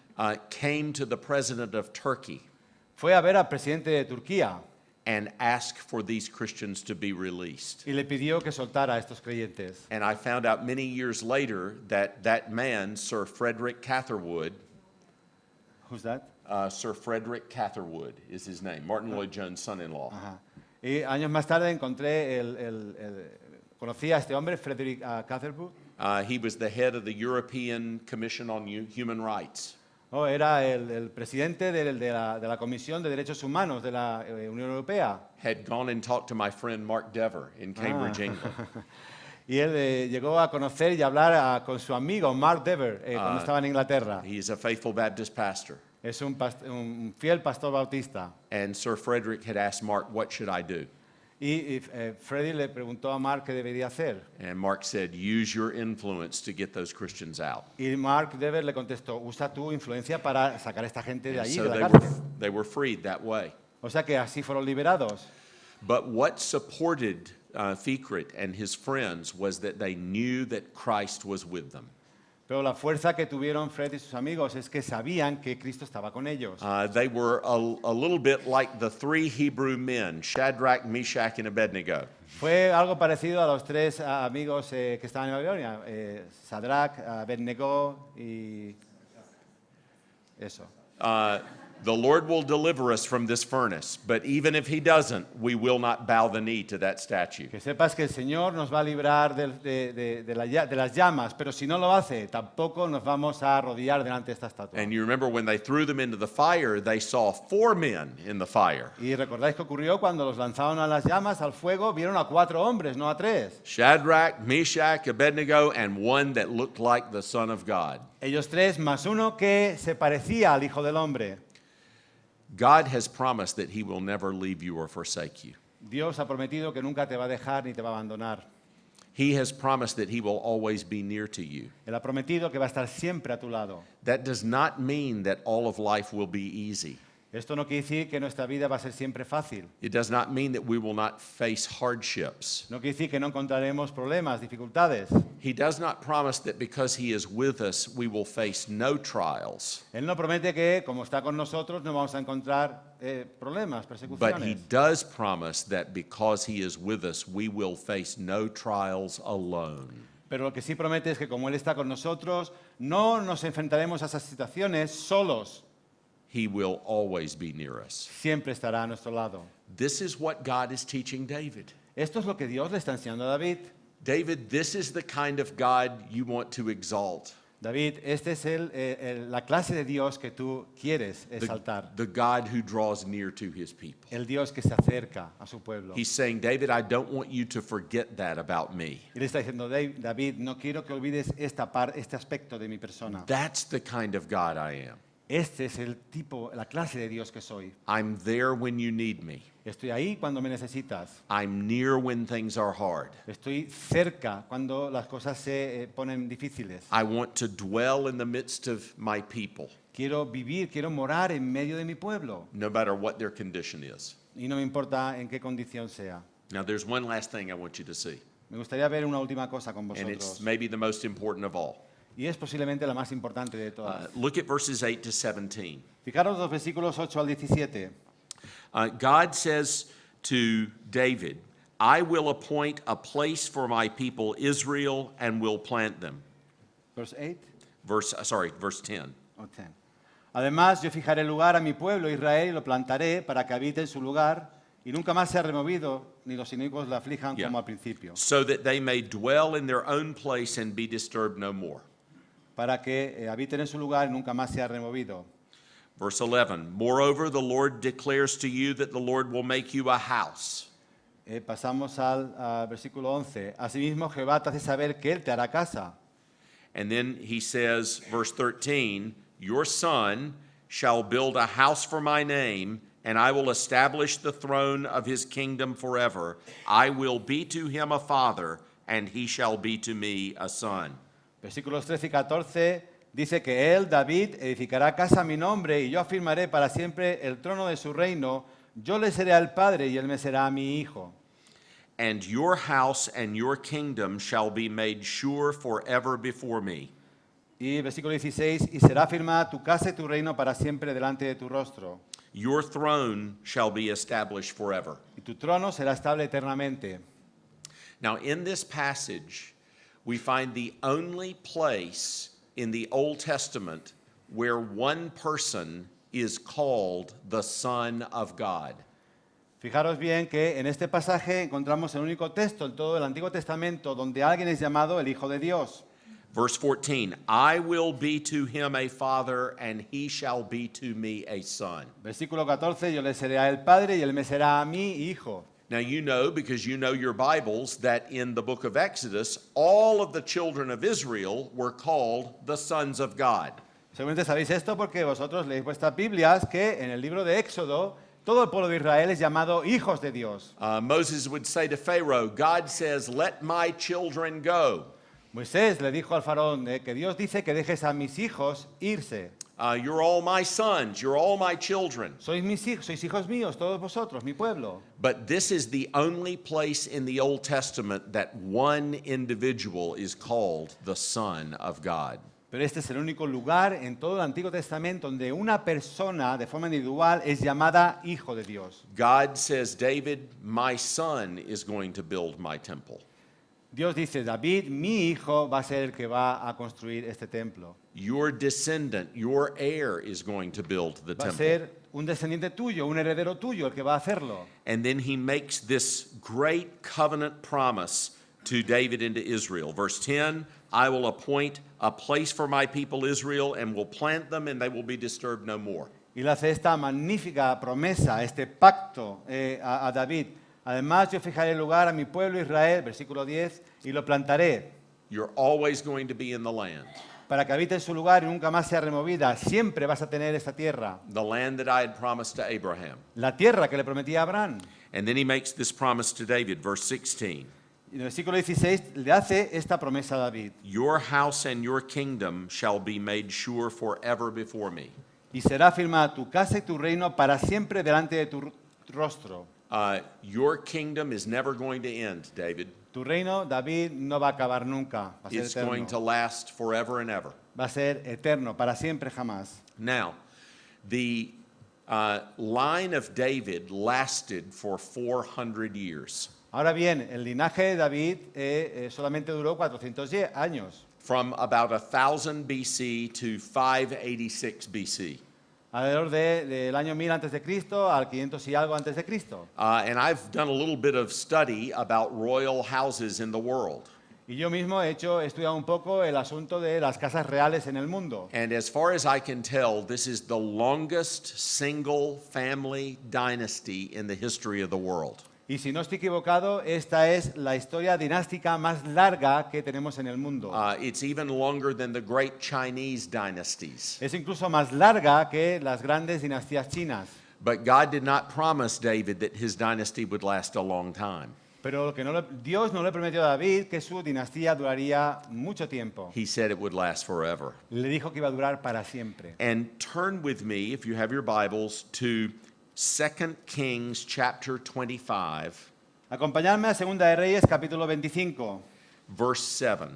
came to the president of Turkey fue a ver al presidente de Turquía and asked for these Christians to be released. y le pidió que soltara a estos creyentes. And I found out many years later that that man, Sir Frederick Catherwood, Who's that? Sir Frederick Catherwood is his name, Martin Lloyd Jones' son-in-law. Ajá. Y años más tarde encontré, conocí a este hombre, Frederick Catherwood. He was the head of the European Commission on Human Rights. Era el presidente de la Comisión de Derechos Humanos de la Unión Europea. Had gone and talked to my friend Mark Dever in Cambridge, England. Y él llegó a conocer y hablar con su amigo Mark Dever cuando estaba en Inglaterra. He is a faithful Baptist pastor. Es un fiel pastor bautista. And Sir Frederick had asked Mark, "What should I do?" Y Freddy le preguntó a Mark qué debería hacer. And Mark said, "Use your influence to get those Christians out." Y Mark Dever le contestó, usa tu influencia para sacar a esta gente de And allí, so de la they cárcel. they were freed that way. O sea que así fueron liberados. But what supported Fikret and his friends was that they knew that Christ was with them. Pero la fuerza que tuvieron Fred y sus amigos es que sabían que Cristo estaba con ellos. They were a little bit like the 3 Hebrew men, Shadrach, Meshach, and Abednego. Fue algo parecido a los 3 amigos que estaban en Babilonia, Sadrach, Abednego y eso. The Lord will deliver us from this furnace, but even if he doesn't, we will not bow the knee to that statue. Que sepas que el Señor nos va a librar de las llamas, pero si no lo hace, tampoco nos vamos a arrodillar delante de esta estatua. And you remember when they threw them into the fire, they saw 4 men in the fire. Y recordáis que ocurrió cuando los lanzaron a las llamas, al fuego, vieron a 4 hombres, no a 3. Shadrach, Meshach, Abednego, and one that looked like the Son of God. Ellos 3 más uno que se parecía al Hijo del Hombre. God has promised that he will never leave you or forsake you. Dios ha prometido que nunca te va a dejar ni te va a abandonar. He has promised that he will always be near to you. Él ha prometido que va a estar siempre a tu lado. That does not mean that all of life will be easy. Esto no quiere decir que nuestra vida va a ser siempre fácil. It does not mean that we will not face hardships. No quiere decir que no encontraremos problemas, dificultades. He does not promise that because He is with us, we will face no trials. Él no promete que, como está con nosotros, no vamos a encontrar problemas, But He persecuciones. does promise that because He is with us, we will face no trials alone. Pero lo que sí promete es que como Él está con nosotros, no nos enfrentaremos a esas situaciones solos. He will always be near us. Siempre estará a nuestro lado. This is what God is teaching David. Esto es lo que Dios le está enseñando a David. David, this is the kind of God you want to exalt. David, este es la clase de Dios que tú quieres The, exaltar. the God who draws near to His people. El Dios que se acerca a su pueblo. He's saying, David, I don't want you to forget that about me. Y le está diciendo, David, no quiero que olvides este aspecto de mi persona. That's the kind of God I am. Este es el tipo, la clase de Dios que soy. I'm there when you need me. Estoy ahí cuando me necesitas. I'm near when things are hard. Estoy cerca cuando las cosas se ponen difíciles. I want to dwell in the midst of my people, Quiero vivir, quiero morar en medio de mi pueblo. no matter what their condition is. Y no me importa en qué condición sea. Now, there's one last thing I want you to see, Me gustaría ver una última cosa con and it's vosotros. maybe the most important of all. Y es posiblemente la más importante de todas. Look at verses 8 to 17. Fijaros los versículos 8 al 17. God says to David, I will appoint a place for my people Israel and will plant them. Verse 8. Verse 10. o 10. Además, yo fijaré lugar a mi pueblo Israel y lo plantaré para que habite en su lugar y nunca más sea removido, ni los inicuos le aflijan Yeah. como al principio. So that they may dwell in their own place and be disturbed no more. Para que habiten en su lugar y nunca más sea removido. Verse 11, moreover, the Lord declares to you that the Lord will make you a house. Pasamos al versículo 11. Asimismo, Jehová te hace saber que Él te hará casa. And then he says, verse 13, your son shall build a house for my name, and I will establish the throne of his kingdom forever. I will be to him a father, and he shall be to me a son. Versículos 13 y 14 dice que Él, David, edificará casa a mi nombre y yo afirmaré para siempre el trono de su reino. Yo le seré al padre y Él me será a mi hijo. And your house and your kingdom shall be made sure forever before me. Y versículo 16, y será firmada tu casa y tu reino para siempre delante de tu rostro. Your throne shall be established forever. Y tu trono será estable eternamente. Now, in this passage, we find the only place in the Old Testament where one person is called the Son of God. Fijaros bien que en este pasaje encontramos el único texto en todo el Antiguo Testamento donde alguien es llamado el Hijo de Dios. Verse 14, I will be to him a father, and he shall be to me a son. Versículo 14, yo le seré a él padre y él me será a mí hijo. Now, you know, because you know your Bibles, that in the book of Exodus, all of the children of Israel were called the sons of God. Seguramente sabéis esto porque vosotros leéis vuestras Biblias que en el libro de Éxodo todo el pueblo de Israel es llamado hijos de Dios. Moses would say to Pharaoh, God says, let my children go. Moisés le dijo al faraón que Dios dice que dejes a mis hijos irse. You're all my sons, you're all my children. Sois mis hijos, sois hijos míos, todos vosotros, mi pueblo. But this is the only place in the Old Testament that one individual is called the Son of God. Pero este es el único lugar en todo el Antiguo Testamento donde una persona de forma individual es llamada hijo de Dios. God says, David, my son is going to build my temple. Dios dice, David, mi hijo va a ser el que va a construir este templo. Your descendant, your heir is going to build the Va a temple. ser un descendiente tuyo, un heredero tuyo el que va a hacerlo. And then he makes this great covenant promise to David and to Israel. Verse 10, I will appoint a place for my people Israel and will plant them and they will be disturbed no more. Y le hace esta magnífica promesa, este pacto a David. Además, yo fijaré lugar a mi pueblo Israel, versículo 10, y lo plantaré You're always going to be in the land. para que habite en su lugar y nunca más sea removida. Siempre vas a tener esta tierra, The land that I had promised to Abraham. la tierra que le prometí a Abraham. And then he makes this promise to David, verse 16. Y en el versículo 16 le hace esta promesa a David. Your house and your kingdom shall be made sure forever before me. Y será firmada tu casa y tu reino para siempre delante de tu rostro. Your kingdom is never going to end, David. Tu reino, David, no va a acabar nunca. Va a ser It's going to eterno. last forever and ever. Va a ser eterno, para siempre jamás. Now, the line of David lasted for 400 years. Ahora bien, el linaje de David solamente duró 410 años. From about 1000 BC to 586 BC. Alrededor del año 1000 antes de Cristo al 500 y algo antes de Cristo. And I've done a little bit of study about royal houses in the world. Y yo mismo he estudiado un poco el asunto de las casas reales en el mundo. And as far as I can tell, this is the longest single family dynasty in the history of the world. Y si no estoy equivocado, esta es la historia dinástica más larga que tenemos en el mundo. It's even longer than the great Chinese dynasties. Es incluso más larga que las grandes dinastías chinas. But God did not promise David that his dynasty would last a long time. Pero lo que Dios no le prometió a David que su dinastía duraría mucho tiempo. He said it would last forever. Le dijo que iba a durar para siempre. And turn with me, if you have your Bibles, to 2 Kings chapter 25, Acompañadme a Segunda de Reyes, capítulo 25, verse 7.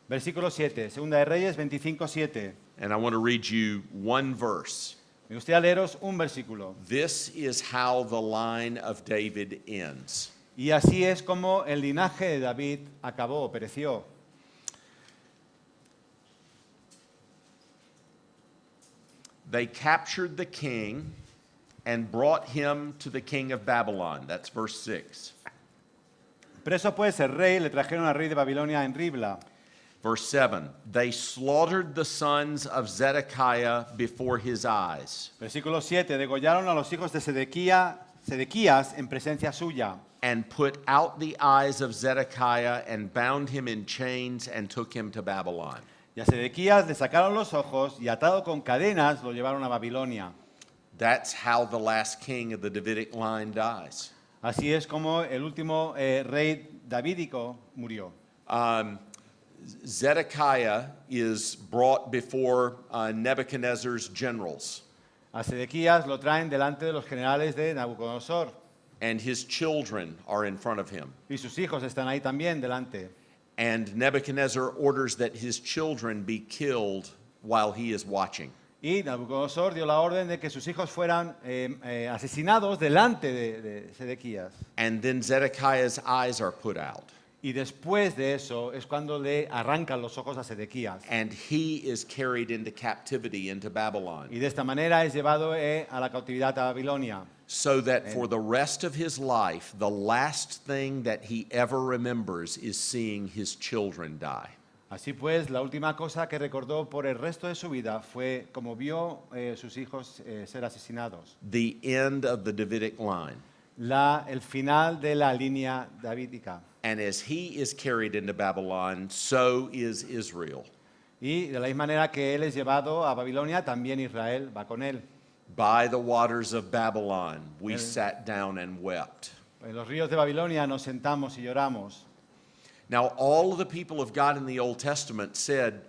versículo 7. Segunda de Reyes 25, 7. And I want to read you one verse. Me gustaría leeros un versículo. This is how the line of David ends. Y así es como el linaje de David acabó, pereció. They captured the king and brought him to the king of Babylon. That's verse 6. Preso pues el rey, le trajeron al rey de Babilonia en Ribla. Verse 7. They slaughtered the sons of Zedekiah before his eyes Versículo 7. Degollaron a los hijos de Sedequías en presencia suya. and put out the eyes of Zedekiah and bound him in chains and took him to Babylon. Y a Sedequías le sacaron los ojos y atado con cadenas lo llevaron a Babilonia. That's how the last king of the Davidic line dies. Así es como el último rey davídico murió. Zedekiah is brought before Nebuchadnezzar's generals, A Sedequías lo traen delante de los generales de Nabucodonosor and his children are in front of him. y sus hijos están ahí también delante. And Nebuchadnezzar orders that his children be killed while he is watching. Y Nabucodonosor dio la orden de que sus hijos fueran asesinados delante de Sedequías. And then Zedekiah's eyes are put out, Y después de eso es cuando le arrancan los ojos a Sedequías. and he is carried into captivity into Babylon, Y de esta manera es llevado a la cautividad a Babilonia. so that for the rest of his life, the last thing that he ever remembers is seeing his children die. Así pues, la última cosa que recordó por el resto de su vida fue como vio sus hijos ser asesinados. The end of the Davidic line. El final de la línea davídica. And as he is carried into Babylon, so is Israel. Y de la misma manera que él es llevado a Babilonia, también Israel va con él. By the waters of Babylon, we sat down and wept. En los ríos de Babilonia nos sentamos y lloramos. Now, all of the people of God in the Old Testament said,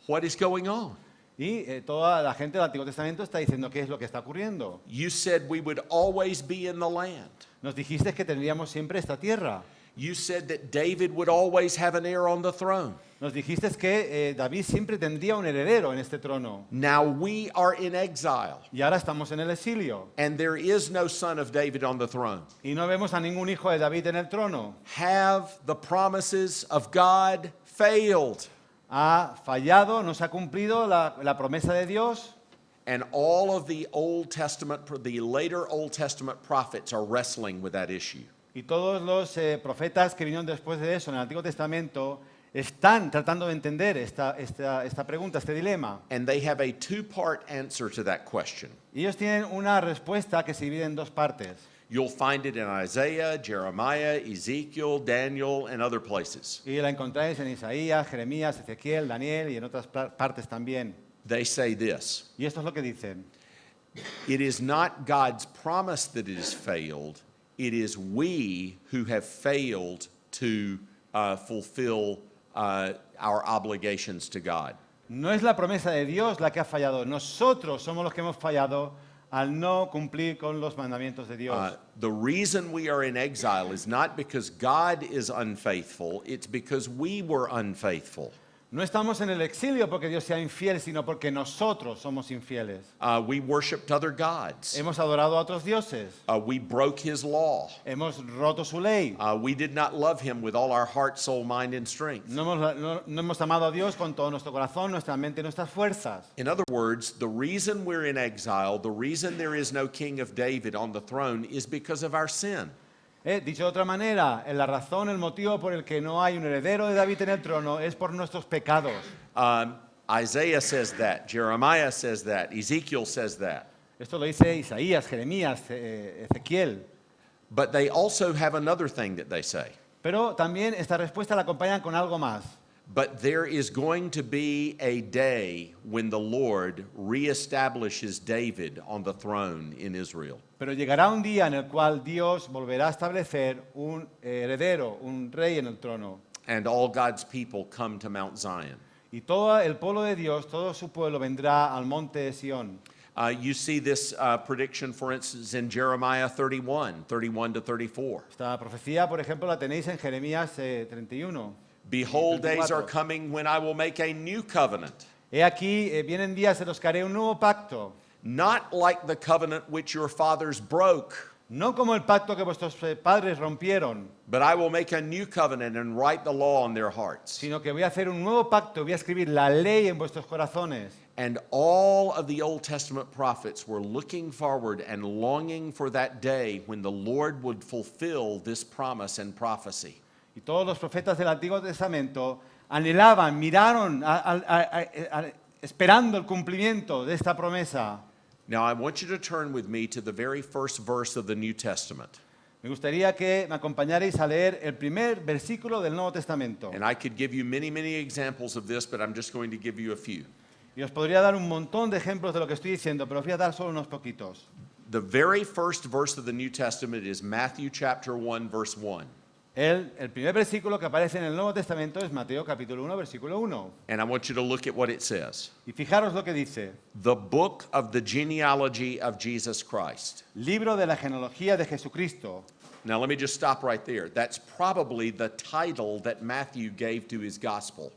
what is going on? Y toda la gente del Antiguo Testamento está diciendo qué es lo que está ocurriendo. You said we would always be in the land. Nos dijiste que tendríamos siempre esta tierra. You said that David would always have an heir on the throne. Nos dijiste que David siempre tendría un heredero en este trono. Now we are in exile, Y ahora estamos en el exilio. and there is no son of David on the throne. Y no vemos a ningún hijo de David en el trono. Have the promises of God failed? Ha fallado, no se ha cumplido la promesa de Dios. And all of the Old Testament, the later Old Testament prophets are wrestling with that issue. Y todos los profetas que vinieron después de eso en el Antiguo Testamento están tratando de entender esta pregunta, este dilema. And they have a two-part answer to that question. Y ellos tienen una respuesta que se divide en dos partes. You'll find it in Isaiah, Jeremiah, Ezekiel, Daniel, and other places. Y la encontráis en Isaías, Jeremías, Ezequiel, Daniel y en otras partes también. They say this: Y esto es lo que dicen. it is not God's promise that it has failed, it is we who have failed to fulfill our obligations to God. No es la promesa de Dios la que ha fallado, nosotros somos los que hemos fallado al no cumplir con los mandamientos de Dios. The reason we are in exile is not because God is unfaithful, it's because we were unfaithful. No estamos en el exilio porque Dios sea infiel, sino porque nosotros somos infieles. We worshiped other gods. Hemos adorado a otros dioses, We broke his law. hemos roto su ley, We did not love him with all our heart, soul, mind, and strength. no hemos amado a Dios con todo nuestro corazón, nuestra mente y nuestras fuerzas. In other words, the reason we're in exile, the reason there is no king of David on the throne is because of our sin. Dicho de otra manera, la razón, el motivo por el que no hay un heredero de David en el trono es por nuestros pecados. Isaiah says that, Jeremiah says that, Ezekiel says that. Esto lo dice Isaías, Jeremías, Ezequiel. But they also have another thing that they say. Pero también esta respuesta la acompañan con algo más. But there is going to be a day when the Lord reestablishes David on the throne in Israel. Pero llegará un día en el cual Dios volverá a establecer un heredero, un rey en el trono. And all God's people come to Mount Zion. Y todo el pueblo de Dios, todo su pueblo vendrá al monte de Sión. You see this prediction, for instance, in Jeremiah 31 to 34. Esta profecía, por ejemplo, la tenéis en Jeremías 31. Behold, days are 34. coming when I will make a new covenant, He aquí, vienen días en los que haré un nuevo pacto, not like the covenant which your fathers broke, no como el pacto que vuestros padres rompieron, but I will make a new covenant and write the law on their hearts. sino que voy a hacer un nuevo pacto, voy a escribir la ley en vuestros corazones. And all of the Old Testament prophets were looking forward and longing for that day when the Lord would fulfill this promise and prophecy. Y todos los profetas del Antiguo Testamento anhelaban, miraron, esperando el cumplimiento de esta promesa. Now, I want you to turn with me to the very first verse of the New Testament. Me gustaría que me acompañarais a leer el primer versículo del Nuevo Testamento. And I could give you many, many examples of this, but I'm just going to give you a few. Y os podría dar un montón de ejemplos de lo que estoy diciendo, pero os voy a dar solo unos poquitos. The very first verse of the New Testament is Matthew chapter 1, verse 1. El primer versículo que aparece en el Nuevo Testamento es Mateo capítulo 1, versículo 1. And I want you to look at what it says. Y fijaros lo que dice. The book of the genealogy of Jesus Christ. Libro de la genealogía de Jesucristo. Now, let me just stop right there. That's probably the title that Matthew gave to his gospel.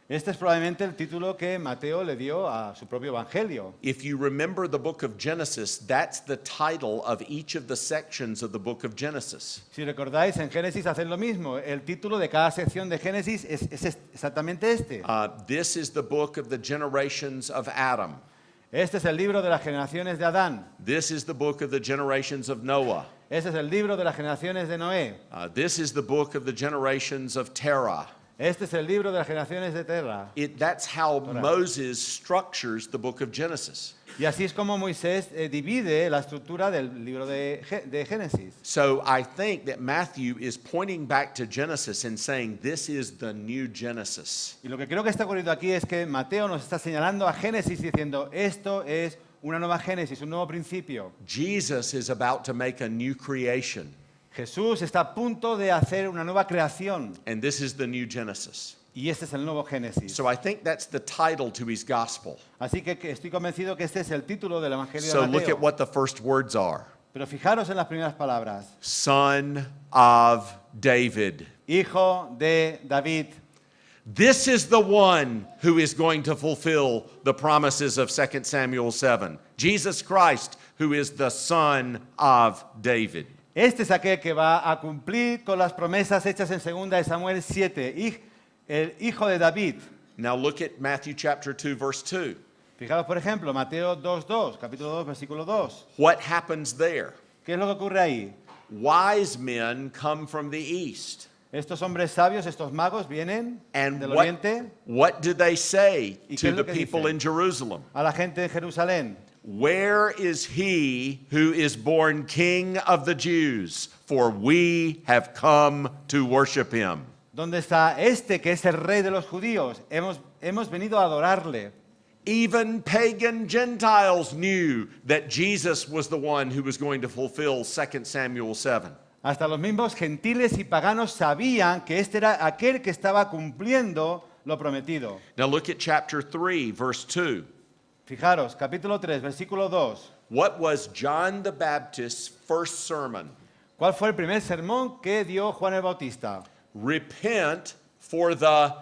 Este es probablemente el título que Mateo le dio a su propio evangelio. If you remember the book of Genesis, that's the title of each of the sections of the book of Genesis. Si recordáis, en Génesis hacen lo mismo. El título de cada sección de Génesis es exactamente este. This is the book of the generations of Adam. Este es el libro de las generaciones de Adán. This is the book of the generations of Noah. Este es el libro de las generaciones de Noé. This is the book of the generations of Terah. Este es el libro de las generaciones de Terra. That's how Moses structures the book of Genesis. Y así es como Moisés divide la estructura del libro de Génesis. So I think that Matthew is pointing back to Genesis and saying this is the new Genesis. Y lo que creo que está ocurriendo aquí es que Mateo nos está señalando a Génesis diciendo esto es una nueva Génesis, un nuevo principio. Jesus is about to make a new creation. Jesús está a punto de hacer una nueva creación And this is the new Genesis. y este es el nuevo Génesis. So I think that's the title to his gospel. Así que estoy convencido que este es el título del Evangelio So de look at Mateo. what the first words are. Pero fijaros en las primeras palabras. Son of David. Hijo de David. This is the one who is going to fulfill the promises of 2 Samuel 7. Jesus Christ, who is the son of David. Este es aquel que va a cumplir con las promesas hechas en 2 de Samuel 7, el hijo de David. Now look at Matthew chapter 2, verse 2. Fijaros, por ejemplo, Mateo 2:2, capítulo 2, versículo 2. What happens there? ¿Qué es lo que ocurre ahí? Wise men come from the east. Estos hombres sabios, estos magos, vienen And del oriente what do they say ¿Y qué to es lo the que people dicen? in Jerusalem? a la gente de Jerusalén. Where is he who is born King of the Jews? For we have come to worship him. ¿Dónde está este que es el rey de los judíos? Hemos venido a adorarle. Even pagan Gentiles knew that Jesus was the one who was going to fulfill 2 Samuel 7. Hasta los mismos gentiles y paganos sabían que este era aquel que estaba cumpliendo lo prometido. Now look at chapter 3, verse 2. Fijaros, capítulo 3, versículo 2. What was John the Baptist's first sermon? ¿Cuál fue el primer sermón que dio Juan el Bautista? Repent, for the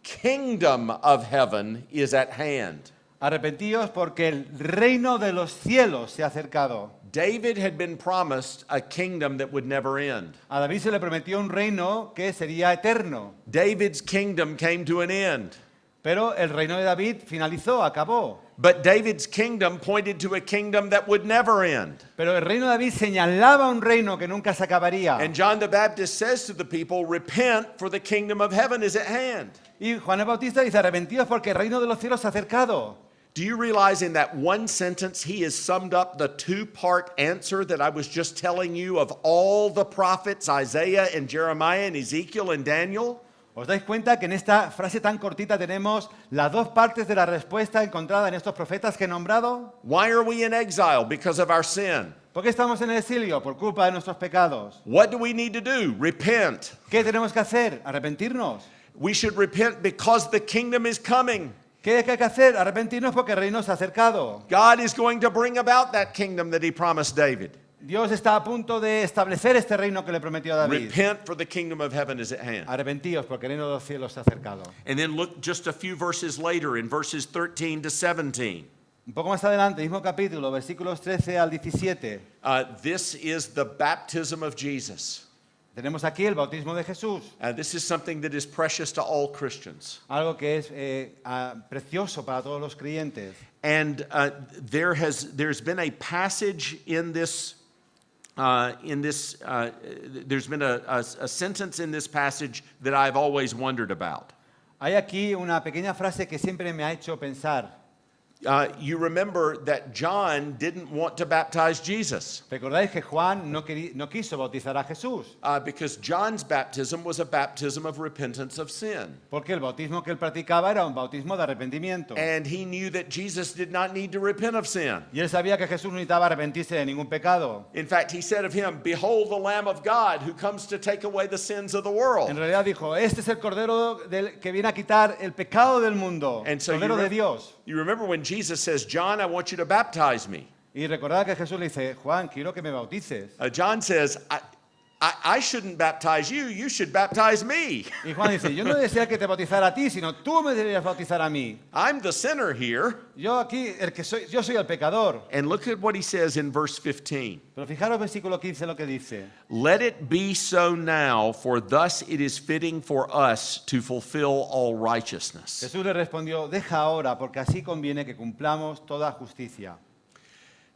kingdom of heaven is at hand. Arrepentíos porque el reino de los cielos se ha acercado. David had been promised a kingdom that would never end. A David se le prometió un reino que sería eterno. David's kingdom came to an end. Pero el reino de David finalizó, acabó. But David's kingdom pointed to a kingdom that would never end. Pero el reino de David señalaba un reino que nunca se acabaría. And John the Baptist says to the people, repent, for the kingdom of heaven is at hand. Y Juan el Bautista dice, arrepentidos porque el reino de los cielos se ha acercado. Do you realize in that one sentence he has summed up the two-part answer that I was just telling you of all the prophets, Isaiah and Jeremiah and Ezekiel and Daniel? ¿Os dais cuenta que en esta frase tan cortita tenemos las dos partes de la respuesta encontrada en estos profetas que he nombrado? Why are we in exile? Because of our sin. ¿Por qué estamos en el exilio? Por culpa de nuestros pecados. What do we need to do? Repent. ¿Qué tenemos que hacer? Arrepentirnos. We should repent because the kingdom is coming. ¿Qué hay que hacer? Arrepentirnos porque el reino se ha acercado. God is going to bring about that kingdom that he promised David. Dios está a punto de establecer este reino que le prometió a David. Repent, for the kingdom of heaven is at hand. Arrepentíos porque el reino de los cielos se ha acercado. And then look just a few verses later in verses 13 to 17. Un poco más adelante, mismo capítulo, versículos 13 al 17. This is the baptism of Jesus. Tenemos aquí el bautismo de Jesús. This is something that is precious to all Christians. Algo que es precioso para todos los creyentes. And there's been a passage in this. There's been a sentence in this passage that I've always wondered about. Hay aquí una pequeña frase que siempre me ha hecho pensar. You remember that John didn't want to baptize Jesus. ¿Recordáis que Juan no quiso bautizar a Jesús? Because John's baptism was a baptism of repentance of sin. Porque el bautismo que él practicaba era un bautismo de arrepentimiento. And he knew that Jesus did not need to repent of sin. Y él sabía que Jesús no necesitaba arrepentirse de ningún pecado. In fact, he said of him, "Behold the Lamb of God who comes to take away the sins of the world." En realidad dijo, este es el Cordero que viene a quitar el pecado del mundo. And so Cordero de Dios. you remember when Jesus says, "John, I want you to baptize me." Y recordad que Jesús le dice, Juan, quiero que me bautices. John says, I shouldn't baptize you, you should baptize me. Y Juan dice, yo no decía que te bautizara a ti, sino tú me deberías bautizar a mí. I'm the sinner here. Yo aquí, yo soy el pecador. And look at what he says in verse 15. Pero fijaros versículo 15 lo que dice. Let it be so now, for thus it is fitting for us to fulfill all righteousness. Jesús le respondió, deja ahora, porque así conviene que cumplamos toda justicia.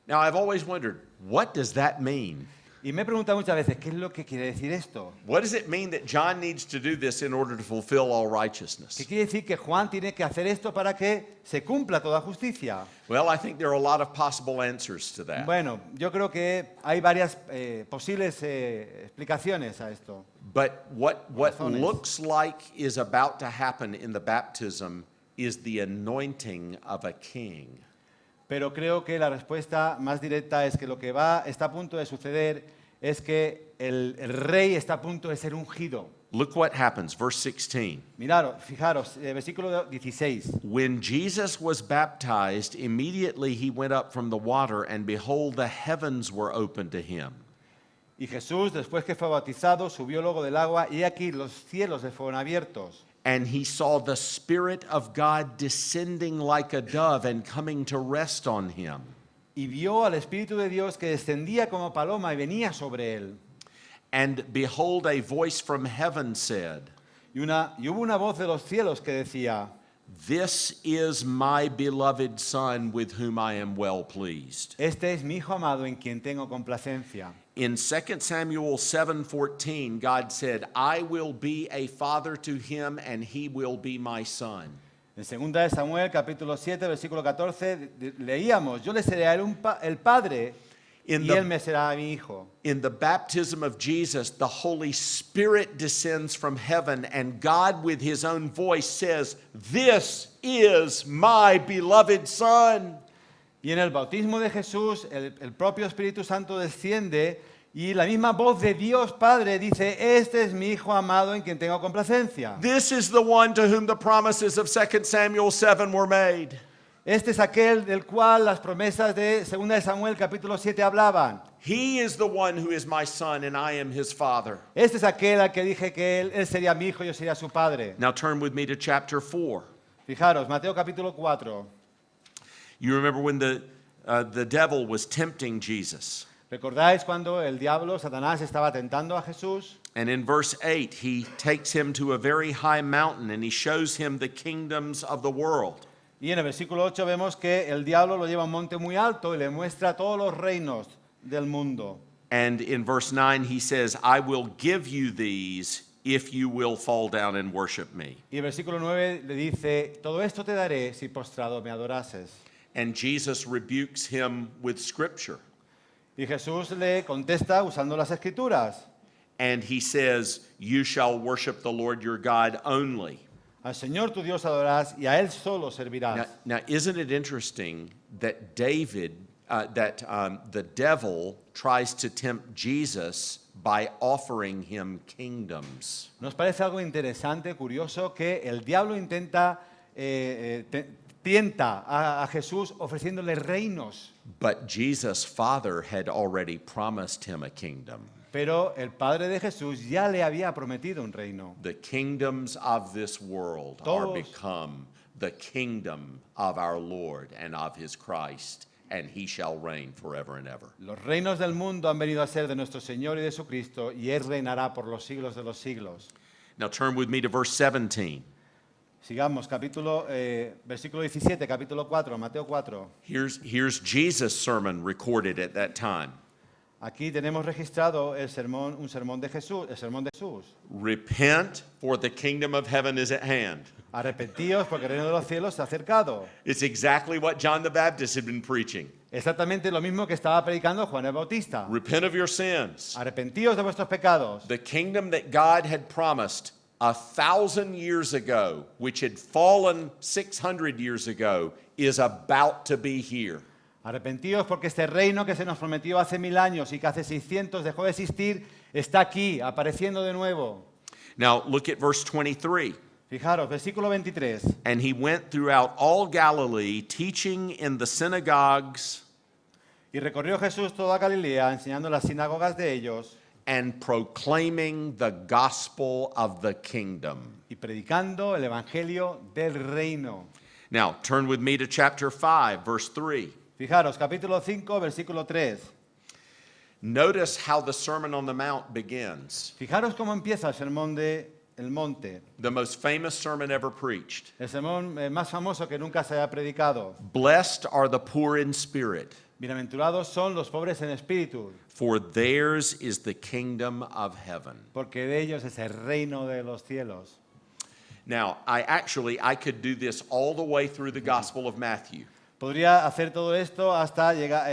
Now, I've always wondered, what does that mean? Y me he preguntado muchas veces, ¿qué es lo que quiere decir esto? What does it mean that John needs to do this in order to fulfill all righteousness? ¿Qué quiere decir que Juan tiene que hacer esto para que se cumpla toda justicia? Well, I think there are a lot of possible answers to that. Bueno, yo creo que hay varias posibles explicaciones a esto. But what Razones. looks like is about to happen in the baptism is the anointing of a king. Pero creo que la respuesta más directa es que lo que está a punto de suceder es que el rey está a punto de ser ungido. Look what happens, verse 16. Mirad, fijaros, versículo 16. When Jesus was baptized, immediately he went up from the water, and behold, the heavens were opened to him. Y Jesús, después que fue bautizado, subió luego del agua, y aquí los cielos le fueron abiertos. And he saw the Spirit of God descending like a dove and coming to rest on him. Y vio al Espíritu de Dios que descendía como paloma y venía sobre él. And behold, a voice from heaven said, Y hubo una voz de los cielos que decía, "This is my beloved Son, with whom I am well pleased." este es mi Hijo amado en quien tengo complacencia. In 2 Samuel 7:14, God said, "I will be a father to him, and he will be my son." En 2 de Samuel, capítulo 7, versículo 14, leíamos, yo le seré a él el padre In y the- él me será mi hijo. In the baptism of Jesus, the Holy Spirit descends from heaven, and God with his own voice says, "This is my beloved Son." Y en el bautismo de Jesús, el propio Espíritu Santo desciende Y la misma voz de Dios Padre dice, este es mi Hijo amado en quien tengo complacencia. This is the one to whom the promises of 2 Samuel 7 were made. Este es aquel del cual las promesas de 2 de Samuel capítulo 7 hablaban. He is the one who is my son, and I am his father. Este es aquel al que dije que él sería mi hijo y yo sería su padre. Now turn with me to chapter 4. Fijaros, Mateo capítulo 4. You remember when the devil was tempting Jesus. ¿Recordáis cuando el diablo, Satanás, estaba tentando a Jesús? And in verse 8, he takes him to a very high mountain and he shows him the kingdoms of the world. Y en el versículo 8 vemos que el diablo lo lleva a un monte muy alto y le muestra todos los reinos del mundo. And in verse 9, he says, I will give you these if you will fall down and worship me. Y el versículo 9 le dice, todo esto te daré si postrado me adorases. And Jesus rebukes him with scripture. Y Jesús le contesta usando las escrituras. And he says, you shall worship the Lord your God only. Al Señor tu Dios adorarás y a Él solo servirás. Now isn't it interesting that the devil tries to tempt Jesus by offering him kingdoms? ¿Nos parece algo interesante, curioso, que el diablo tienta a Jesús ofreciéndole reinos? But Jesus' Father had already promised him a kingdom. Pero el Padre de Jesús ya le había prometido un reino. The kingdoms of this world are Todos. become the kingdom of our Lord and of his Christ, and he shall reign forever and ever. Los reinos del mundo han venido a ser de nuestro Señor y de su Cristo, y Él reinará por los siglos de los siglos. Now turn with me to verse 17. Sigamos, versículo 17, capítulo 4, Mateo 4. Here's Jesus' sermon recorded at that time. Aquí tenemos registrado un sermón de Jesús, el sermón de Jesús. Repent, for the kingdom of heaven is at hand. Arrepentíos porque el reino de los cielos se ha acercado. It's exactly what John the Baptist had been preaching. Exactamente lo mismo que estaba predicando Juan el Bautista. Repent of your sins. Arrepentíos de vuestros pecados. The kingdom that God had promised 1,000 years ago, which had fallen 600 years ago, is about to be here. Arrepentíos porque este reino que se nos prometió hace 1000 años y que hace 600 dejó de existir, está aquí, apareciendo de nuevo. Now look at verse 23. Fijaros, versículo 23. And he went throughout all Galilee, teaching in the synagogues Y recorrió Jesús toda Galilea, enseñando en las sinagogas de ellos and proclaiming the gospel of the kingdom. y predicando el evangelio del reino. Now turn with me to chapter 5, verse 3. Fijaros, capítulo 5, versículo 3. Notice how the Sermon on the Mount begins. Fijaros cómo empieza el sermón del monte, The most famous sermon ever preached. el sermón más famoso que nunca se haya predicado. Blessed are the poor in spirit, Bienaventurados son los pobres en espíritu, for theirs is the kingdom of heaven. porque de ellos es el reino de los cielos. Now, I could do this all the way through the Gospel of Matthew. Podría hacer todo esto hasta llegar,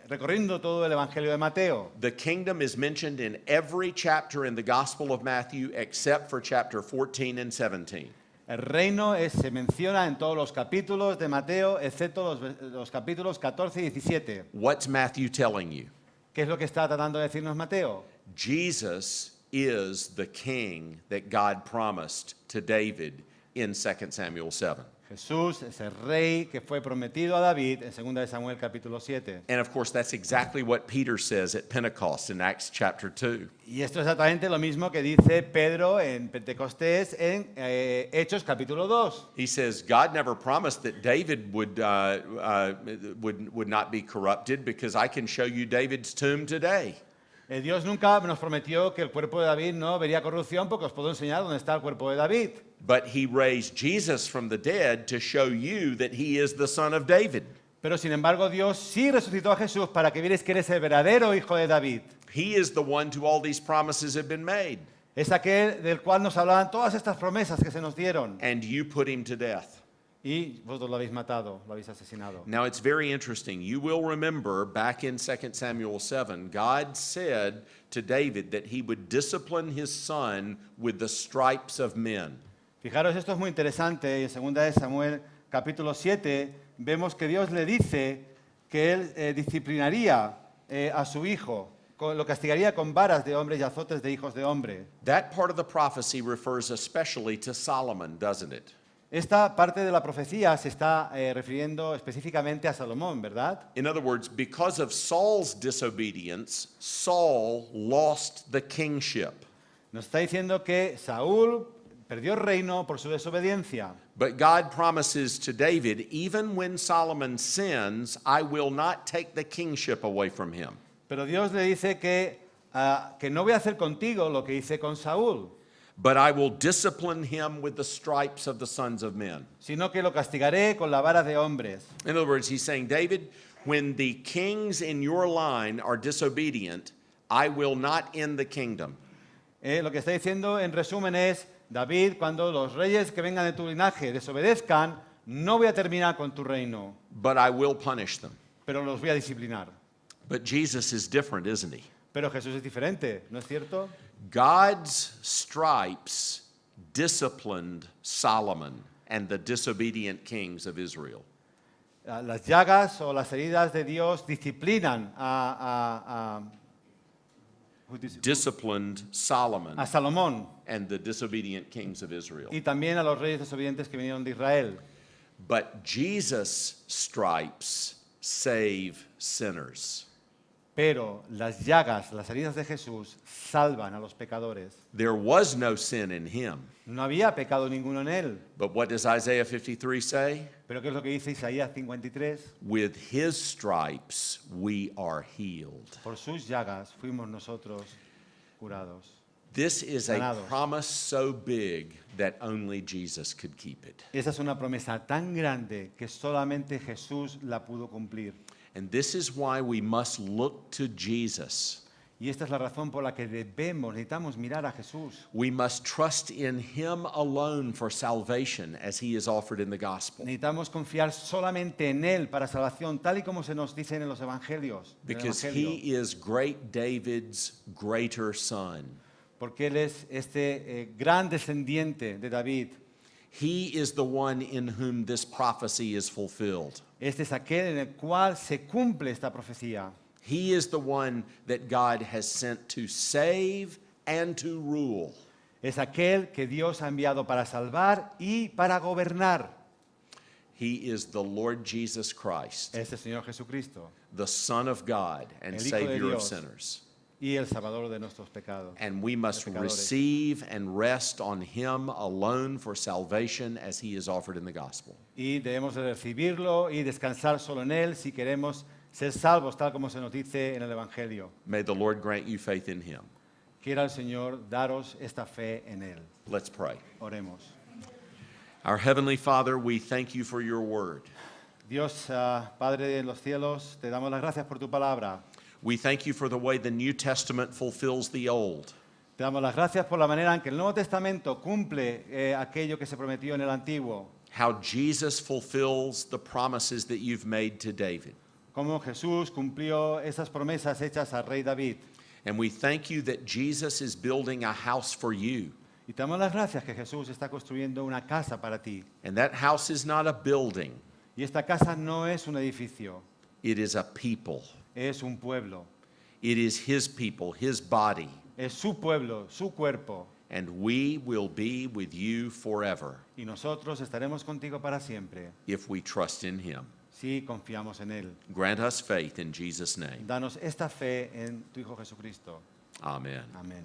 recorriendo todo el Evangelio de Mateo. The kingdom is mentioned in every chapter in the Gospel of Matthew except for chapter 14 and 17. El reino se menciona en todos los capítulos de Mateo, excepto los capítulos 14 y 17. What's Matthew telling you? ¿Qué es lo que está tratando de decirnos Mateo? Jesus is the king that God promised to David in 2 Samuel 7. Jesús es el rey que fue prometido a David en 2 de Samuel capítulo 7. And of course, that's exactly what Peter says at Pentecost in Acts chapter 2. Y esto es exactamente lo mismo que dice Pedro en Pentecostés en Hechos capítulo 2. He says God never promised that David would not be corrupted, because I can show you David's tomb today. Dios nunca nos prometió que el cuerpo de David no vería corrupción, porque os puedo enseñar dónde está el cuerpo de David. But he raised Jesus from the dead to show you that he is the son of David. Pero sin embargo Dios sí resucitó a Jesús para que vierais que eres el verdadero hijo de David. He is the one to all these promises have been made. Es aquel del cual nos hablaban todas estas promesas que se nos dieron. And you put him to death. Y vosotros lo habéis matado, lo habéis asesinado. Now it's very interesting. You will remember back in 2 Samuel 7, God said to David that he would discipline his son with the stripes of men. Fijaros, esto es muy interesante. En 2 de Samuel capítulo 7 vemos que Dios le dice que él disciplinaría a su hijo lo castigaría con varas de hombres y azotes de hijos de hombre. That part of the prophecy refers especially to Solomon, doesn't it? Esta parte de la profecía se está refiriendo específicamente a Salomón, ¿verdad? In other words, because of Saul's disobedience, Saul lost the kingship. Nos está diciendo que Saúl perdió el reino por su desobediencia. But God promises to David, even when Solomon sins, I will not take the kingship away from him. Pero Dios le dice que no voy a hacer contigo lo que hice con Saúl, But I will discipline him with the stripes of the sons of men. sino que lo castigaré con la vara de hombres. In other words, he's saying, David, when the kings in your line are disobedient, I will not end the kingdom. Lo que está diciendo en resumen es, David, cuando los reyes que vengan de tu linaje desobedezcan, no voy a terminar con tu reino, But I will punish them. pero los voy a disciplinar. But Jesus is different, isn't he? Pero Jesús es diferente, ¿no es cierto? God's stripes disciplined Solomon and the disobedient kings of Israel. Las llagas o las heridas de Dios disciplinan Disciplined Solomon a Salomón and the disobedient kings of Israel. y también a los reyes desobedientes que vinieron de Israel. But Jesus' stripes save sinners. Pero las llagas, las heridas de Jesús salvan a los pecadores. There was no sin in him. No había pecado ninguno en él. But what does Isaiah 53 say? Pero ¿qué es lo que dice Isaías 53? With his stripes we are healed. Por sus llagas fuimos nosotros curados. This is a Sanados. promise so big that only Jesus could keep it. Esa es una promesa tan grande que solamente Jesús la pudo cumplir. And this is why we must look to Jesus. Y esta es la razón por la que necesitamos mirar a Jesús. We must trust in him alone for salvation as he is offered in the gospel. Necesitamos confiar solamente en Él para salvación, tal y como se nos dice en los evangelios. en el Because Evangelio. he is great David's greater son. Porque Él es este gran descendiente de David. He is the one in whom this prophecy is fulfilled. Este es aquel en el cual se cumple esta profecía. He is the one that God has sent to save and to rule. Es aquel que Dios ha enviado para salvar y para gobernar. He is the Lord Jesus Christ, Es el Señor Jesucristo the Son of God and El Hijo de Savior of Dios. sinners. y el Salvador de nuestros pecados. And we must Los pecadores. receive and rest on him alone for salvation as he is offered in the gospel. Y debemos de recibirlo y descansar solo en Él si queremos ser salvos, tal como se nos dice en el Evangelio. May the Lord grant you faith in him. Quiera el Señor daros esta fe en Él. Let's pray. Oremos. Our Heavenly Father, we thank you for your word. Dios, Padre de los cielos, te damos las gracias por tu palabra. We thank you for the way the New Testament fulfills the Old. Te damos las gracias por la manera en que el Nuevo Testamento cumple aquello que se prometió en el Antiguo. How Jesus fulfills the promises that you've made to David. Cómo Jesús cumplió esas promesas hechas al rey David. And we thank you that Jesus is building a house for you. Y te damos las gracias que Jesús está construyendo una casa para ti. And that house is not a building, Y esta casa no es un edificio, it is a people. es un pueblo. It is his people, his body. Es su pueblo, su cuerpo. And we will be with you forever Y nosotros estaremos contigo para siempre if we trust in him. si confiamos en Él. Grant us faith in Jesus' name. Danos esta fe en tu Hijo Jesucristo. Amen. Amén.